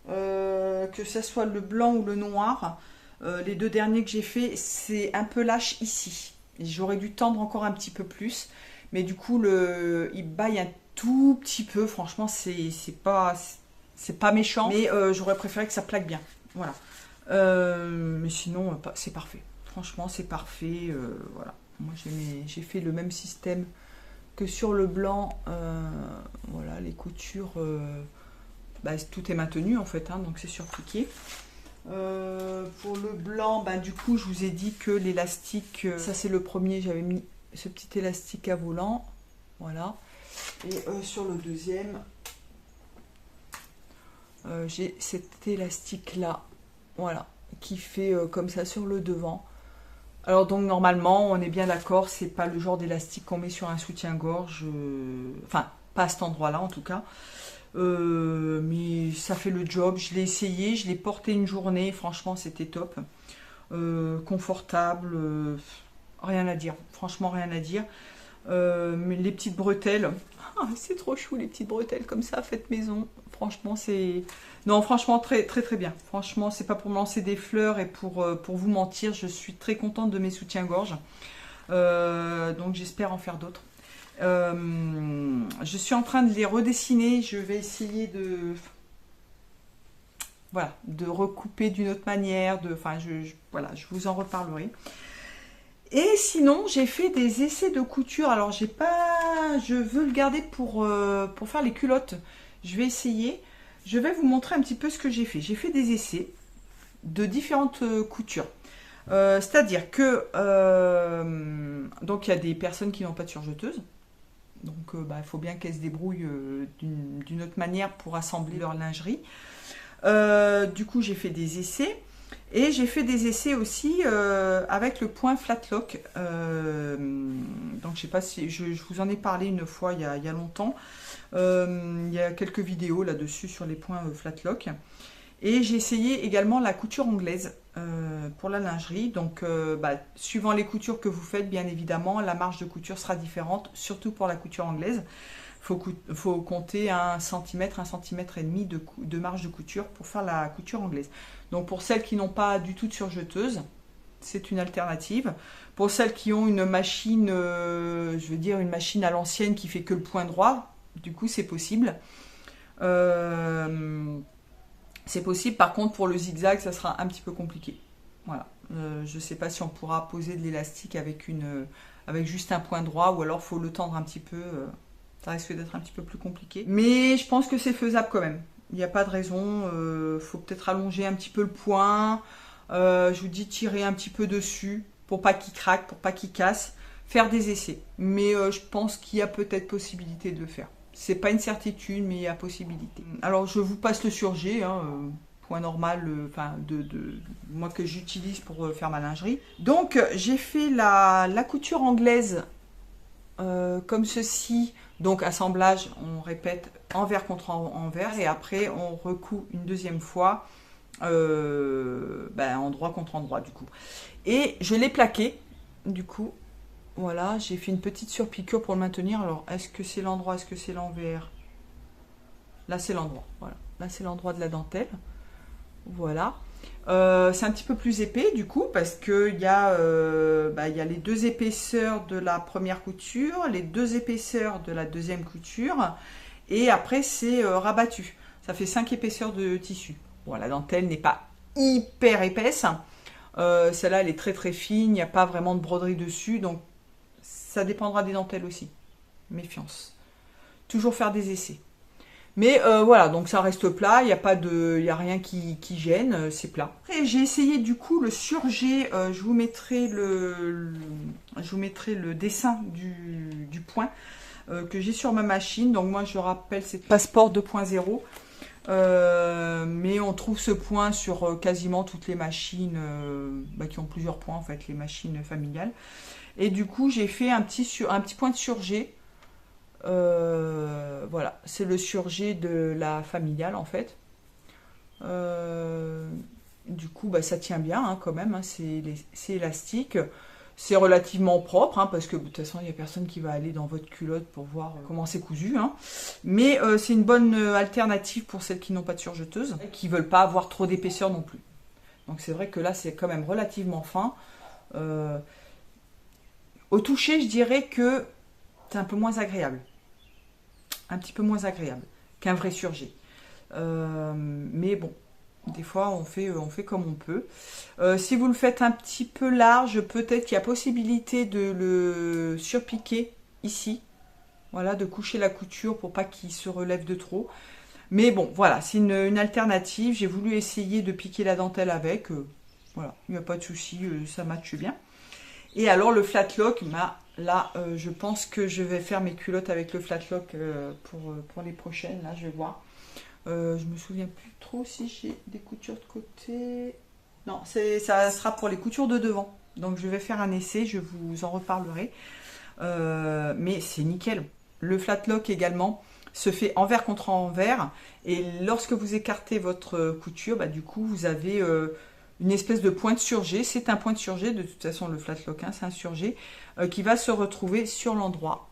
que ce soit le blanc ou le noir, les deux derniers que j'ai fait, c'est un peu lâche ici. J'aurais dû tendre encore un petit peu plus. Mais du coup, il baille un tout petit peu. Franchement, c'est pas méchant. Mais j'aurais préféré que ça plaque bien. Voilà. Mais sinon, c'est parfait. Franchement, c'est parfait. Voilà. Moi, j'ai fait le même système que sur le blanc, voilà, les coutures, tout est maintenu en fait, hein, donc c'est surpiqué. Pour le blanc, du coup, je vous ai dit que l'élastique, ça c'est le premier, j'avais mis ce petit élastique à volant, voilà. Et sur le deuxième, j'ai cet élastique là, voilà, qui fait comme ça sur le devant. Alors donc normalement, on est bien d'accord, c'est pas le genre d'élastique qu'on met sur un soutien-gorge, enfin pas à cet endroit-là en tout cas, mais ça fait le job. Je l'ai essayé, je l'ai porté une journée, franchement c'était top, confortable, rien à dire, franchement rien à dire. Mais les petites bretelles, c'est trop chou les petites bretelles comme ça, faites maison. Franchement, c'est... Non, franchement, très très très bien. Franchement, c'est pas pour me lancer des fleurs et pour vous mentir, je suis très contente de mes soutiens-gorge. Donc j'espère en faire d'autres. Je suis en train de les redessiner. Je vais essayer de... Voilà, de recouper d'une autre manière. Enfin, voilà, je vous en reparlerai. Et sinon, j'ai fait des essais de couture. Alors, je veux le garder pour faire les culottes. Je vais essayer. Je vais vous montrer un petit peu ce que j'ai fait. J'ai fait des essais de différentes coutures. C'est-à-dire que donc il y a des personnes qui n'ont pas de surjeteuse. Donc il faut bien qu'elles se débrouillent d'une autre manière pour assembler leur lingerie. Du coup, j'ai fait des essais. Et j'ai fait des essais aussi avec le point Flatlock. Donc je sais pas si je vous en ai parlé une fois il y a longtemps. Il y a quelques vidéos là-dessus sur les points Flatlock. Et j'ai essayé également la couture anglaise pour la lingerie. Donc suivant les coutures que vous faites, bien évidemment, la marge de couture sera différente, surtout pour la couture anglaise. Faut compter 1 cm, 1,5 cm de marge de couture pour faire la couture anglaise. Donc pour celles qui n'ont pas du tout de surjeteuse, c'est une alternative. Pour celles qui ont une machine, je veux dire une machine à l'ancienne qui fait que le point droit, du coup c'est possible. C'est possible, par contre pour le zigzag, ça sera un petit peu compliqué. Voilà. Je ne sais pas si on pourra poser de l'élastique avec juste un point droit, ou alors il faut le tendre un petit peu. Ça risque d'être un petit peu plus compliqué. Mais je pense que c'est faisable quand même. Il n'y a pas de raison. Faut peut-être allonger un petit peu le point. Je vous dis tirer un petit peu dessus pour pas qu'il craque, pour pas qu'il casse. Faire des essais. Mais je pense qu'il y a peut-être possibilité de le faire. C'est pas une certitude, mais il y a possibilité. Alors je vous passe le surjet, point normal, moi que j'utilise pour faire ma lingerie. Donc j'ai fait la couture anglaise comme ceci. Donc assemblage, on répète envers contre envers et après on recoue une deuxième fois endroit contre endroit du coup. Et je l'ai plaqué du coup. Voilà, j'ai fait une petite surpiqûre pour le maintenir. Alors est-ce que c'est l'endroit, est-ce que c'est l'envers? Là c'est l'endroit, voilà. Là c'est l'endroit de la dentelle. Voilà. C'est un petit peu plus épais du coup parce qu'il y a les deux épaisseurs de la première couture, les deux épaisseurs de la deuxième couture et après c'est rabattu. Ça fait 5 épaisseurs de tissu. Bon, la dentelle n'est pas hyper épaisse. Celle-là elle est très très fine, il n'y a pas vraiment de broderie dessus, donc ça dépendra des dentelles aussi. Méfiance. Toujours faire des essais. Mais voilà, donc ça reste plat, il n'y a rien qui gêne, c'est plat. Après, j'ai essayé du coup le surjet, je vous mettrai le dessin du point que j'ai sur ma machine. Donc moi je rappelle, c'est Passport 2.0. Mais on trouve ce point sur quasiment toutes les machines qui ont plusieurs points en fait, les machines familiales. Et du coup j'ai fait un petit point de surjet. Voilà, c'est le surjet de la familiale en fait. Du coup, ça tient bien hein, quand même, hein, c'est élastique. C'est relativement propre hein, parce que de toute façon, il n'y a personne qui va aller dans votre culotte pour voir comment c'est cousu. Hein. Mais c'est une bonne alternative pour celles qui n'ont pas de surjeteuse, qui ne veulent pas avoir trop d'épaisseur non plus. Donc c'est vrai que là, c'est quand même relativement fin. Au toucher, je dirais que c'est un peu moins agréable. Un petit peu moins agréable qu'un vrai surjet. Mais bon, des fois on fait comme on peut. Si vous le faites un petit peu large, peut-être qu'il y a possibilité de le surpiquer ici. Voilà, de coucher la couture pour pas qu'il se relève de trop. Mais bon, voilà, c'est une alternative. J'ai voulu essayer de piquer la dentelle avec. Voilà, il n'y a pas de souci, ça matche bien. Et alors le flat lock, là, je pense que je vais faire mes culottes avec le flat lock pour les prochaines. Là, je vais voir. Je me souviens plus trop si j'ai des coutures de côté. Non, ça sera pour les coutures de devant. Donc, je vais faire un essai. Je vous en reparlerai. Mais c'est nickel. Le flat lock également se fait envers contre envers. Et lorsque vous écartez votre couture, du coup, vous avez une espèce de point de surjet. C'est un point de surjet, de toute façon le flat lock, hein, c'est un surjet qui va se retrouver sur l'endroit.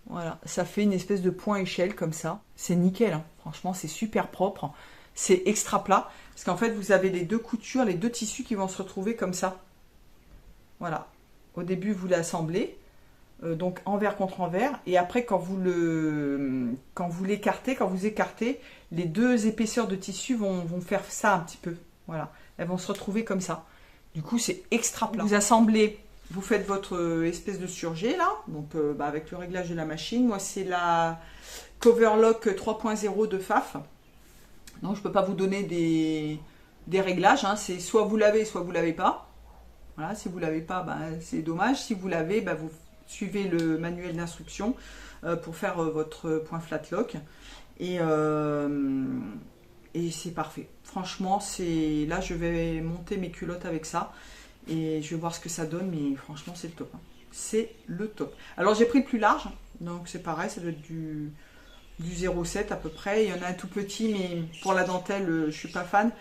Voilà, ça fait une espèce de point échelle comme ça. C'est nickel, hein. Franchement c'est super propre. C'est extra plat, parce qu'en fait vous avez les deux coutures, les deux tissus qui vont se retrouver comme ça. Voilà, au début vous l'assemblez, donc envers contre envers, et après quand vous l'écartez, quand vous écartez, les deux épaisseurs de tissu vont faire ça un petit peu. Voilà, elles vont se retrouver comme ça. Du coup, c'est extra plat. Vous assemblez, vous faites votre espèce de surjet là, donc avec le réglage de la machine. Moi, c'est la Coverlock 3.0 de Pfaff. Donc, je ne peux pas vous donner des réglages. Hein. C'est soit vous l'avez, soit vous ne l'avez pas. Voilà, si vous ne l'avez pas, c'est dommage. Si vous l'avez, vous suivez le manuel d'instruction pour faire votre point flat lock. Et c'est parfait. Franchement, là, je vais monter mes culottes avec ça. Et je vais voir ce que ça donne. Mais franchement, c'est le top. Hein. C'est le top. Alors, j'ai pris le plus large. Donc, c'est pareil. Ça doit être du 0,7 à peu près. Il y en a un tout petit. Mais pour la dentelle, je ne suis pas fan.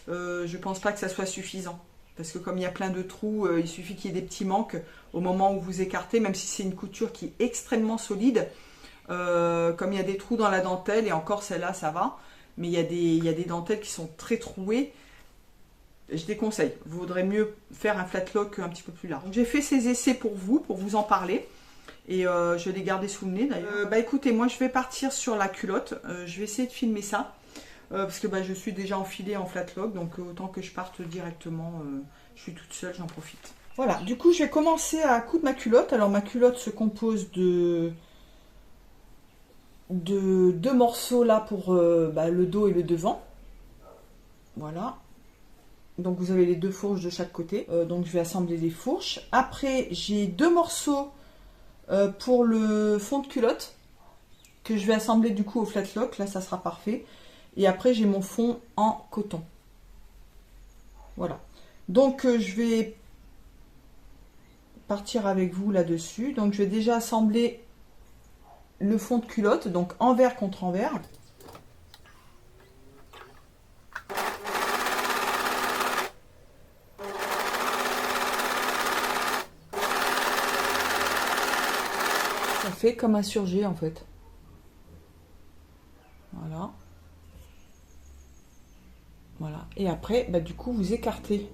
Je pense pas que ça soit suffisant. Parce que comme il y a plein de trous, il suffit qu'il y ait des petits manques au moment où vous écartez. Même si c'est une couture qui est extrêmement solide. Comme il y a des trous dans la dentelle. Et encore, celle-là, ça va. Mais il y a des dentelles qui sont très trouées. Je déconseille. Vous vaudrait mieux faire un flat lock un petit peu plus large. J'ai fait ces essais pour vous en parler. Et je l'ai gardé sous le nez d'ailleurs. Écoutez, moi je vais partir sur la culotte. Je vais essayer de filmer ça. Parce que je suis déjà enfilée en flat lock. Donc autant que je parte directement. Je suis toute seule, j'en profite. Voilà, du coup je vais commencer à coudre ma culotte. Alors ma culotte se compose de deux morceaux là pour le dos et le devant. Voilà. Donc vous avez les deux fourches de chaque côté. Donc je vais assembler les fourches. Après j'ai deux morceaux pour le fond de culotte que je vais assembler du coup au flat lock. Là ça sera parfait. Et après j'ai mon fond en coton. Voilà. Donc je vais partir avec vous là-dessus. Donc je vais déjà assembler le fond de culotte, donc envers contre envers. Ça fait comme un surjet en fait. Voilà. Voilà. Et après, bah, du coup, vous écartez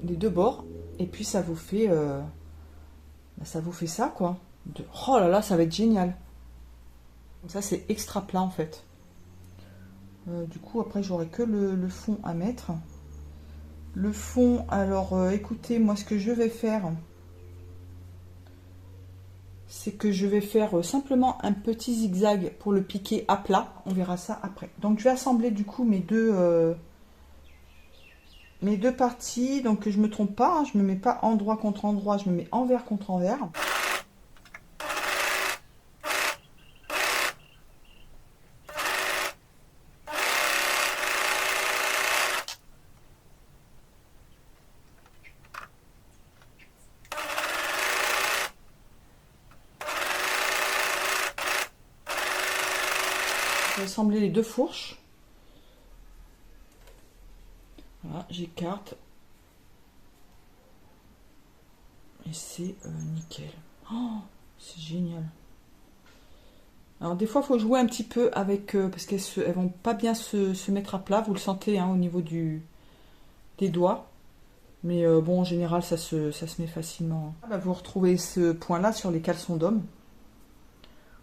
les deux bords. Et puis ça vous fait ça quoi. Oh là là, ça va être génial. Donc ça c'est extra plat en fait. Du coup après j'aurai que le fond à mettre. Le fond, alors écoutez, moi ce que je vais faire, c'est que je vais faire simplement un petit zigzag pour le piquer à plat. On verra ça après. Donc je vais assembler du coup mes deux parties. Donc je me trompe pas, hein, je me mets pas endroit contre endroit, je me mets envers contre envers. Je vais assembler les deux fourches. Voilà, j'écarte. Et c'est nickel. Oh, c'est génial. Alors des fois, il faut jouer un petit peu avec... parce qu'elles vont pas bien se mettre à plat. Vous le sentez hein, au niveau des doigts. Mais bon, en général, ça se met facilement. Ah bah, vous retrouvez ce point-là sur les caleçons d'hommes.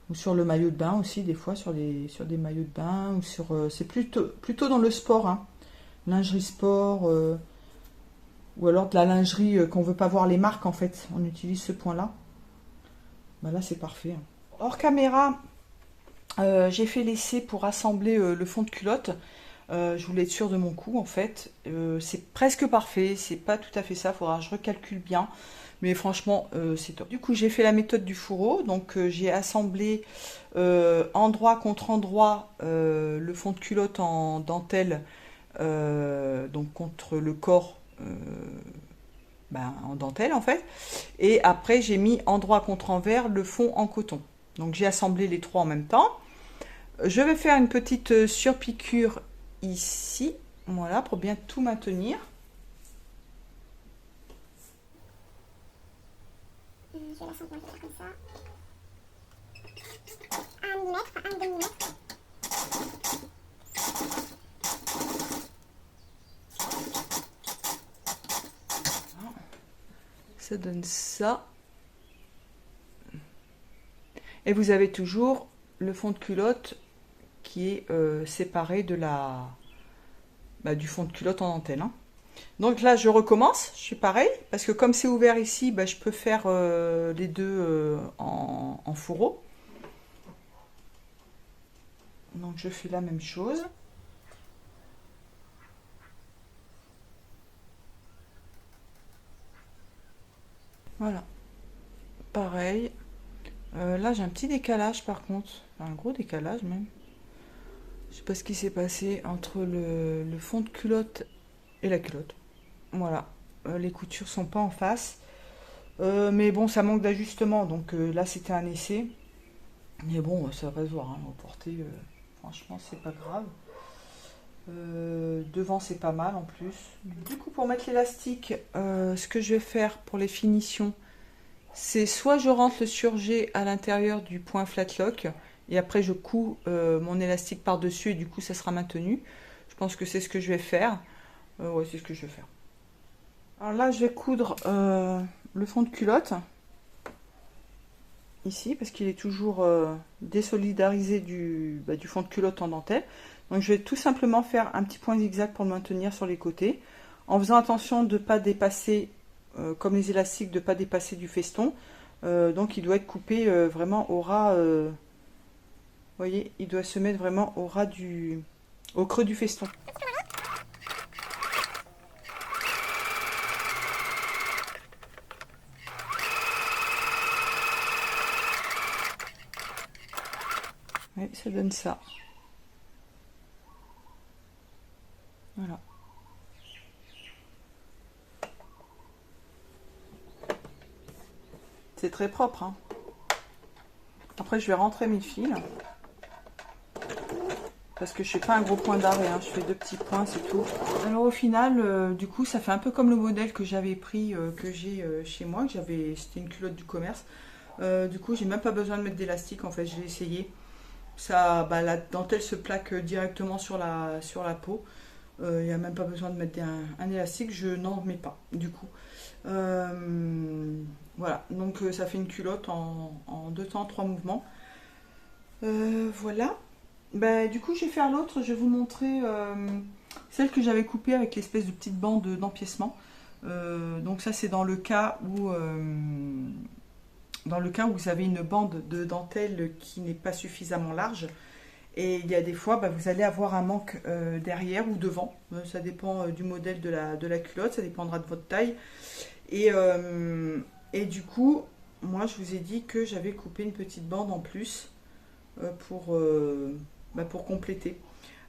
Ou sur le maillot de bain aussi, des fois, sur des maillots de bain. Ou sur, c'est plutôt dans le sport. Hein. Lingerie sport. Ou alors de la lingerie qu'on ne veut pas voir les marques, en fait. On utilise ce point-là. Bah là, c'est parfait. Hors caméra, j'ai fait l'essai pour assembler le fond de culotte. Je voulais être sûre de mon coup, en fait. C'est presque parfait. C'est pas tout à fait ça. Il faudra que je recalcule bien. Mais franchement, c'est top. Du coup, j'ai fait la méthode du fourreau. Donc, j'ai assemblé endroit contre endroit le fond de culotte en dentelle. Donc, contre le corps en dentelle, en fait. Et après, j'ai mis endroit contre envers le fond en coton. Donc, j'ai assemblé les trois en même temps. Je vais faire une petite surpiqûre ici. Voilà, pour bien tout maintenir. Je vais la sentir comme ça. 1 millimètre, 1 demi-mètre. Ça donne ça. Et vous avez toujours le fond de culotte qui est séparé de du fond de culotte en dentelle. Hein. Donc là, je recommence. Je fais pareil. Parce que comme c'est ouvert ici, je peux faire les deux en fourreau. Donc je fais la même chose. Voilà. Pareil. Là, j'ai un petit décalage par contre. Enfin, un gros décalage même. Je sais pas ce qui s'est passé entre le fond de culotte et la culotte. Voilà. Les coutures sont pas en face. Mais bon, ça manque d'ajustement. Donc là, c'était un essai. Mais bon, ça va se voir. Hein, au porté, franchement, c'est pas grave. Devant, c'est pas mal en plus. Du coup, pour mettre l'élastique, ce que je vais faire pour les finitions, c'est soit je rentre le surjet à l'intérieur du point flat lock et après je couds mon élastique par-dessus et du coup ça sera maintenu. Je pense que c'est ce que je vais faire. Ouais, c'est ce que je vais faire. Alors là, je vais coudre le fond de culotte. Ici, parce qu'il est toujours désolidarisé du fond de culotte en dentelle. Donc je vais tout simplement faire un petit point zigzag pour le maintenir sur les côtés. En faisant attention de ne pas dépasser, comme les élastiques, de ne pas dépasser du feston. Donc il doit être coupé vraiment au ras. Vous voyez, il doit se mettre vraiment au ras au creux du feston. Oui, ça donne ça. Voilà. C'est très propre, hein. Après, je vais rentrer mes fils. Parce que je fais pas un gros point d'arrêt, hein. Je fais 2 petits points, c'est tout. Alors au final, du coup, ça fait un peu comme le modèle que j'avais pris, que j'ai chez moi. C'était une culotte du commerce. Du coup, j'ai même pas besoin de mettre d'élastique, en fait, j'ai essayé. Ça, bah, la dentelle se plaque directement sur la peau. Il n'y a même pas besoin de mettre un élastique, je n'en mets pas, du coup. Voilà, donc ça fait une culotte en 2 temps, 3 mouvements. Voilà. Bah, du coup, je vais faire l'autre. Je vais vous montrer celle que j'avais coupée avec l'espèce de petite bande d'empiècement. Donc ça, c'est dans le cas où vous avez une bande de dentelle qui n'est pas suffisamment large. Et il y a des fois, bah, vous allez avoir un manque derrière ou devant. Ça dépend du modèle de la culotte, ça dépendra de votre taille. Et du coup, moi, je vous ai dit que j'avais coupé une petite bande en plus pour compléter.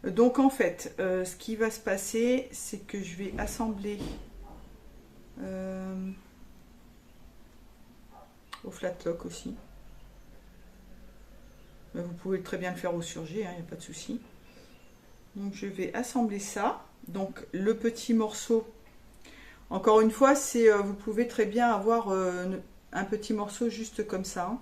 Donc en fait, ce qui va se passer, c'est que je vais assembler au flat lock aussi. Mais vous pouvez très bien le faire au surjet, il n'y a pas de souci. Donc je vais assembler ça. Donc le petit morceau, encore une fois, vous pouvez très bien avoir un petit morceau juste comme ça. Hein.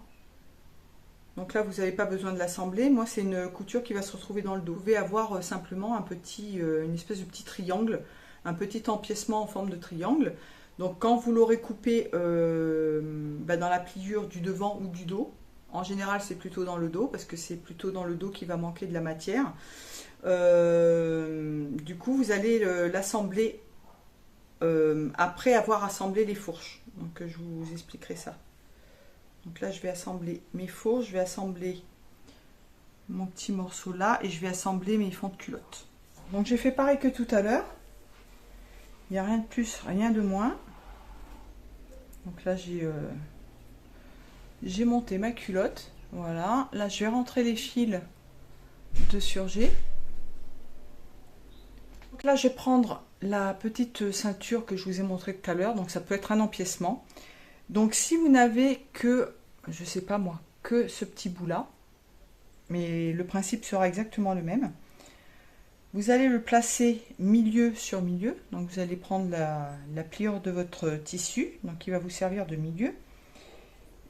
Donc là, vous n'avez pas besoin de l'assembler. Moi, c'est une couture qui va se retrouver dans le dos. Vous pouvez avoir simplement une espèce de petit triangle, un petit empiècement en forme de triangle. Donc quand vous l'aurez coupé dans la pliure du devant ou du dos, en général, c'est plutôt dans le dos, parce que c'est plutôt dans le dos qu'il va manquer de la matière. Du coup, vous allez l'assembler après avoir assemblé les fourches. Donc, je vous expliquerai ça. Donc là, je vais assembler mes fourches, je vais assembler mon petit morceau là, et je vais assembler mes fonds de culotte. Donc, j'ai fait pareil que tout à l'heure. Il n'y a rien de plus, rien de moins. Donc là, j'ai monté ma culotte, voilà. Là, je vais rentrer les fils de surjet. Donc là, je vais prendre la petite ceinture que je vous ai montré tout à l'heure. Donc ça peut être un empiècement. Donc si vous n'avez que, je sais pas moi, que ce petit bout là, mais le principe sera exactement le même. Vous allez le placer milieu sur milieu. Donc vous allez prendre la pliure de votre tissu, donc qui va vous servir de milieu.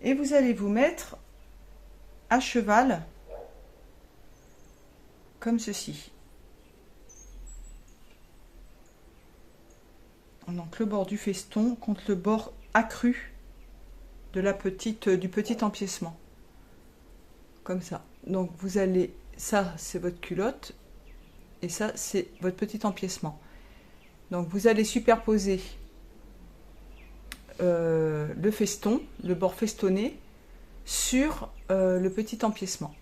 Et vous allez vous mettre à cheval, comme ceci. Donc le bord du feston contre le bord accru de du petit empiècement. Comme ça. Donc vous allez, ça c'est votre culotte, et ça c'est votre petit empiècement. Donc vous allez superposer le feston, le bord festonné, sur le petit empiècement.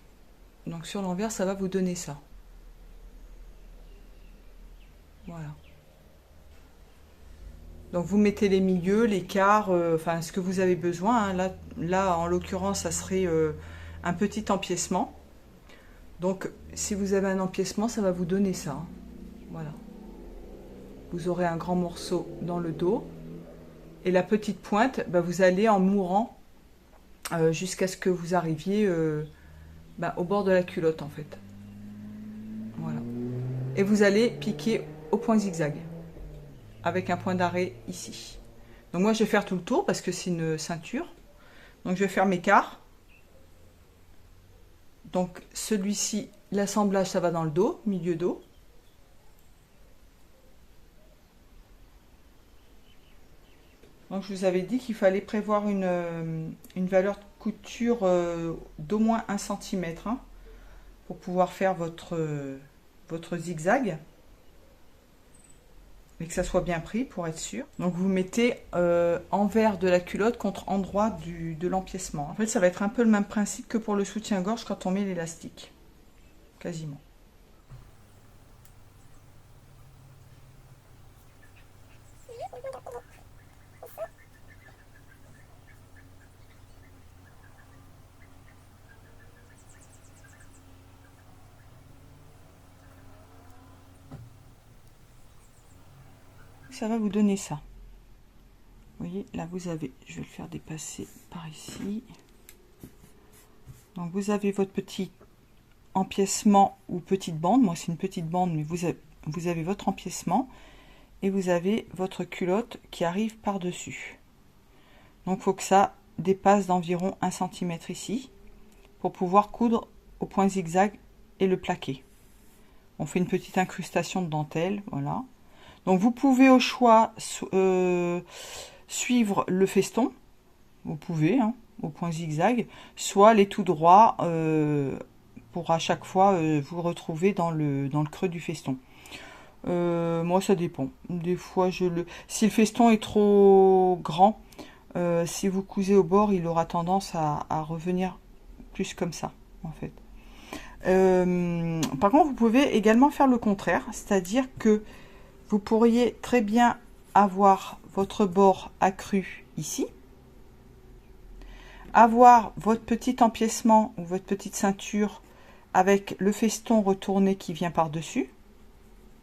Donc sur l'envers, ça va vous donner ça. Voilà. Donc vous mettez les milieux, les quarts, enfin ce que vous avez besoin. Hein. Là, en l'occurrence, ça serait un petit empiècement. Donc si vous avez un empiècement, ça va vous donner ça. Hein. Voilà. Vous aurez un grand morceau dans le dos. Et la petite pointe, bah, vous allez en mourant jusqu'à ce que vous arriviez au bord de la culotte en fait. Voilà. Et vous allez piquer au point zigzag avec un point d'arrêt ici. Donc moi je vais faire tout le tour parce que c'est une ceinture. Donc je vais faire mes quarts. Donc celui-ci, l'assemblage ça va dans le dos, milieu dos. Donc je vous avais dit qu'il fallait prévoir une valeur de couture d'au moins 1 cm hein, pour pouvoir faire votre zigzag. Et que ça soit bien pris pour être sûr. Donc vous mettez envers de la culotte contre endroit de l'empiècement. En fait ça va être un peu le même principe que pour le soutien-gorge quand on met l'élastique. Quasiment. Ça va vous donner ça. Vous voyez ? voyez, là vous avez, je vais le faire dépasser par ici. Donc vous avez votre petit empiècement ou petite bande. Moi c'est une petite bande, mais vous avez votre empiècement et vous avez votre culotte qui arrive par dessus. Donc il faut que ça dépasse d'environ 1 cm ici pour pouvoir coudre au point zigzag et le plaquer. On fait une petite incrustation de dentelle, voilà. Donc vous pouvez au choix suivre le feston, vous pouvez, hein, au point zigzag, soit les tout droits pour à chaque fois vous retrouver dans le creux du feston. Moi ça dépend. Des fois si le feston est trop grand, si vous cousez au bord, il aura tendance à revenir plus comme ça en fait. Par contre, vous pouvez également faire le contraire, c'est-à-dire que vous pourriez très bien avoir votre bord accru ici, avoir votre petit empiècement ou votre petite ceinture avec le feston retourné qui vient par-dessus.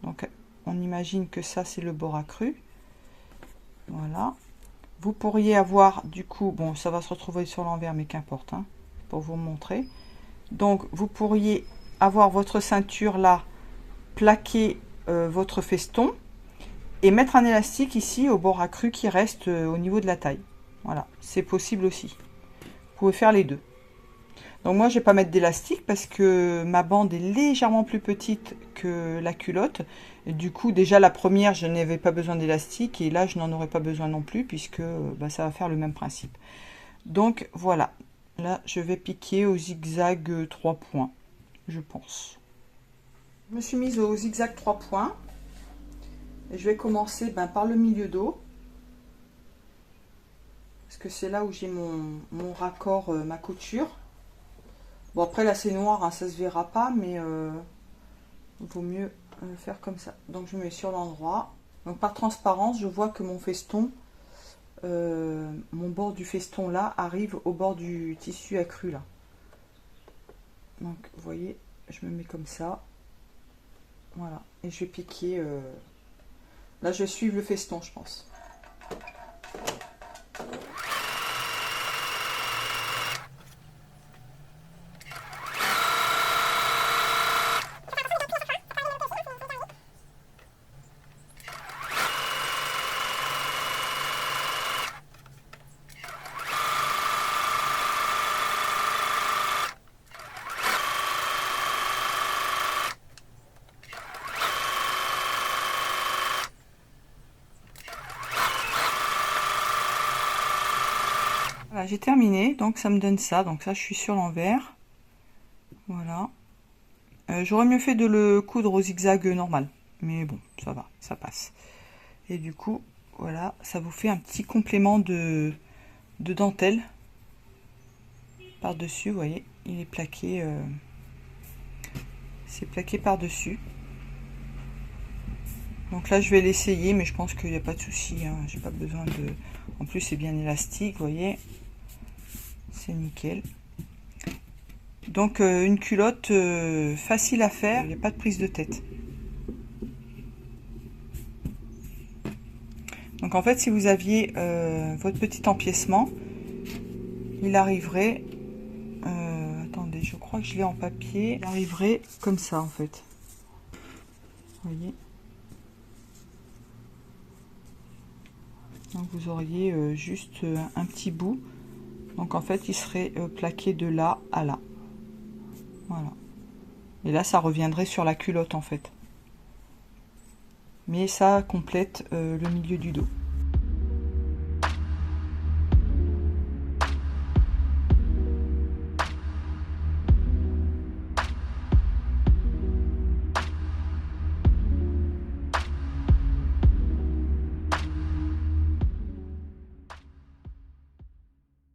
Donc on imagine que ça c'est le bord accru. Voilà. Vous pourriez avoir du coup, bon ça va se retrouver sur l'envers mais qu'importe, hein, pour vous montrer. Donc vous pourriez avoir votre ceinture là, plaquer votre feston et mettre un élastique ici au bord accru qui reste au niveau de la taille. Voilà, c'est possible aussi. Vous pouvez faire les deux. Donc moi je vais pas mettre d'élastique parce que ma bande est légèrement plus petite que la culotte. Et du coup déjà la première je n'avais pas besoin d'élastique et là je n'en aurais pas besoin non plus puisque ça va faire le même principe. Donc voilà. Là, je vais piquer au zigzag 3 points, je pense. Je me suis mise au zigzag 3 points. Et je vais commencer par le milieu dos. Parce que c'est là où j'ai mon raccord, ma couture. Bon, après, là, c'est noir, hein, ça se verra pas, mais il vaut mieux faire comme ça. Donc, je mets sur l'endroit. Donc, par transparence, je vois que mon feston... mon bord du feston là arrive au bord du tissu accru là. Donc vous voyez, je me mets comme ça, voilà, et je vais piquer là je vais suivre le feston je pense. Voilà, j'ai terminé, donc ça me donne ça. Donc ça, je suis sur l'envers. Voilà. J'aurais mieux fait de le coudre au zigzag normal. Mais bon, ça va, ça passe. Et du coup, voilà, ça vous fait un petit complément de dentelle. Par-dessus, vous voyez, il est plaqué. C'est plaqué par-dessus. Donc là, je vais l'essayer, mais je pense qu'il n'y a pas de souci. Hein, j'ai pas besoin de... En plus, c'est bien élastique, vous voyez. C'est nickel. Donc, une culotte facile à faire. Il n'y a pas de prise de tête. Donc, en fait, si vous aviez votre petit empiècement, il arriverait... attendez, je crois que je l'ai en papier. Il arriverait comme ça, en fait. Vous voyez. Donc vous auriez juste un petit bout. Donc en fait il serait plaqué de là à là. Voilà. Et là ça reviendrait sur la culotte en fait. Mais ça complète le milieu du dos.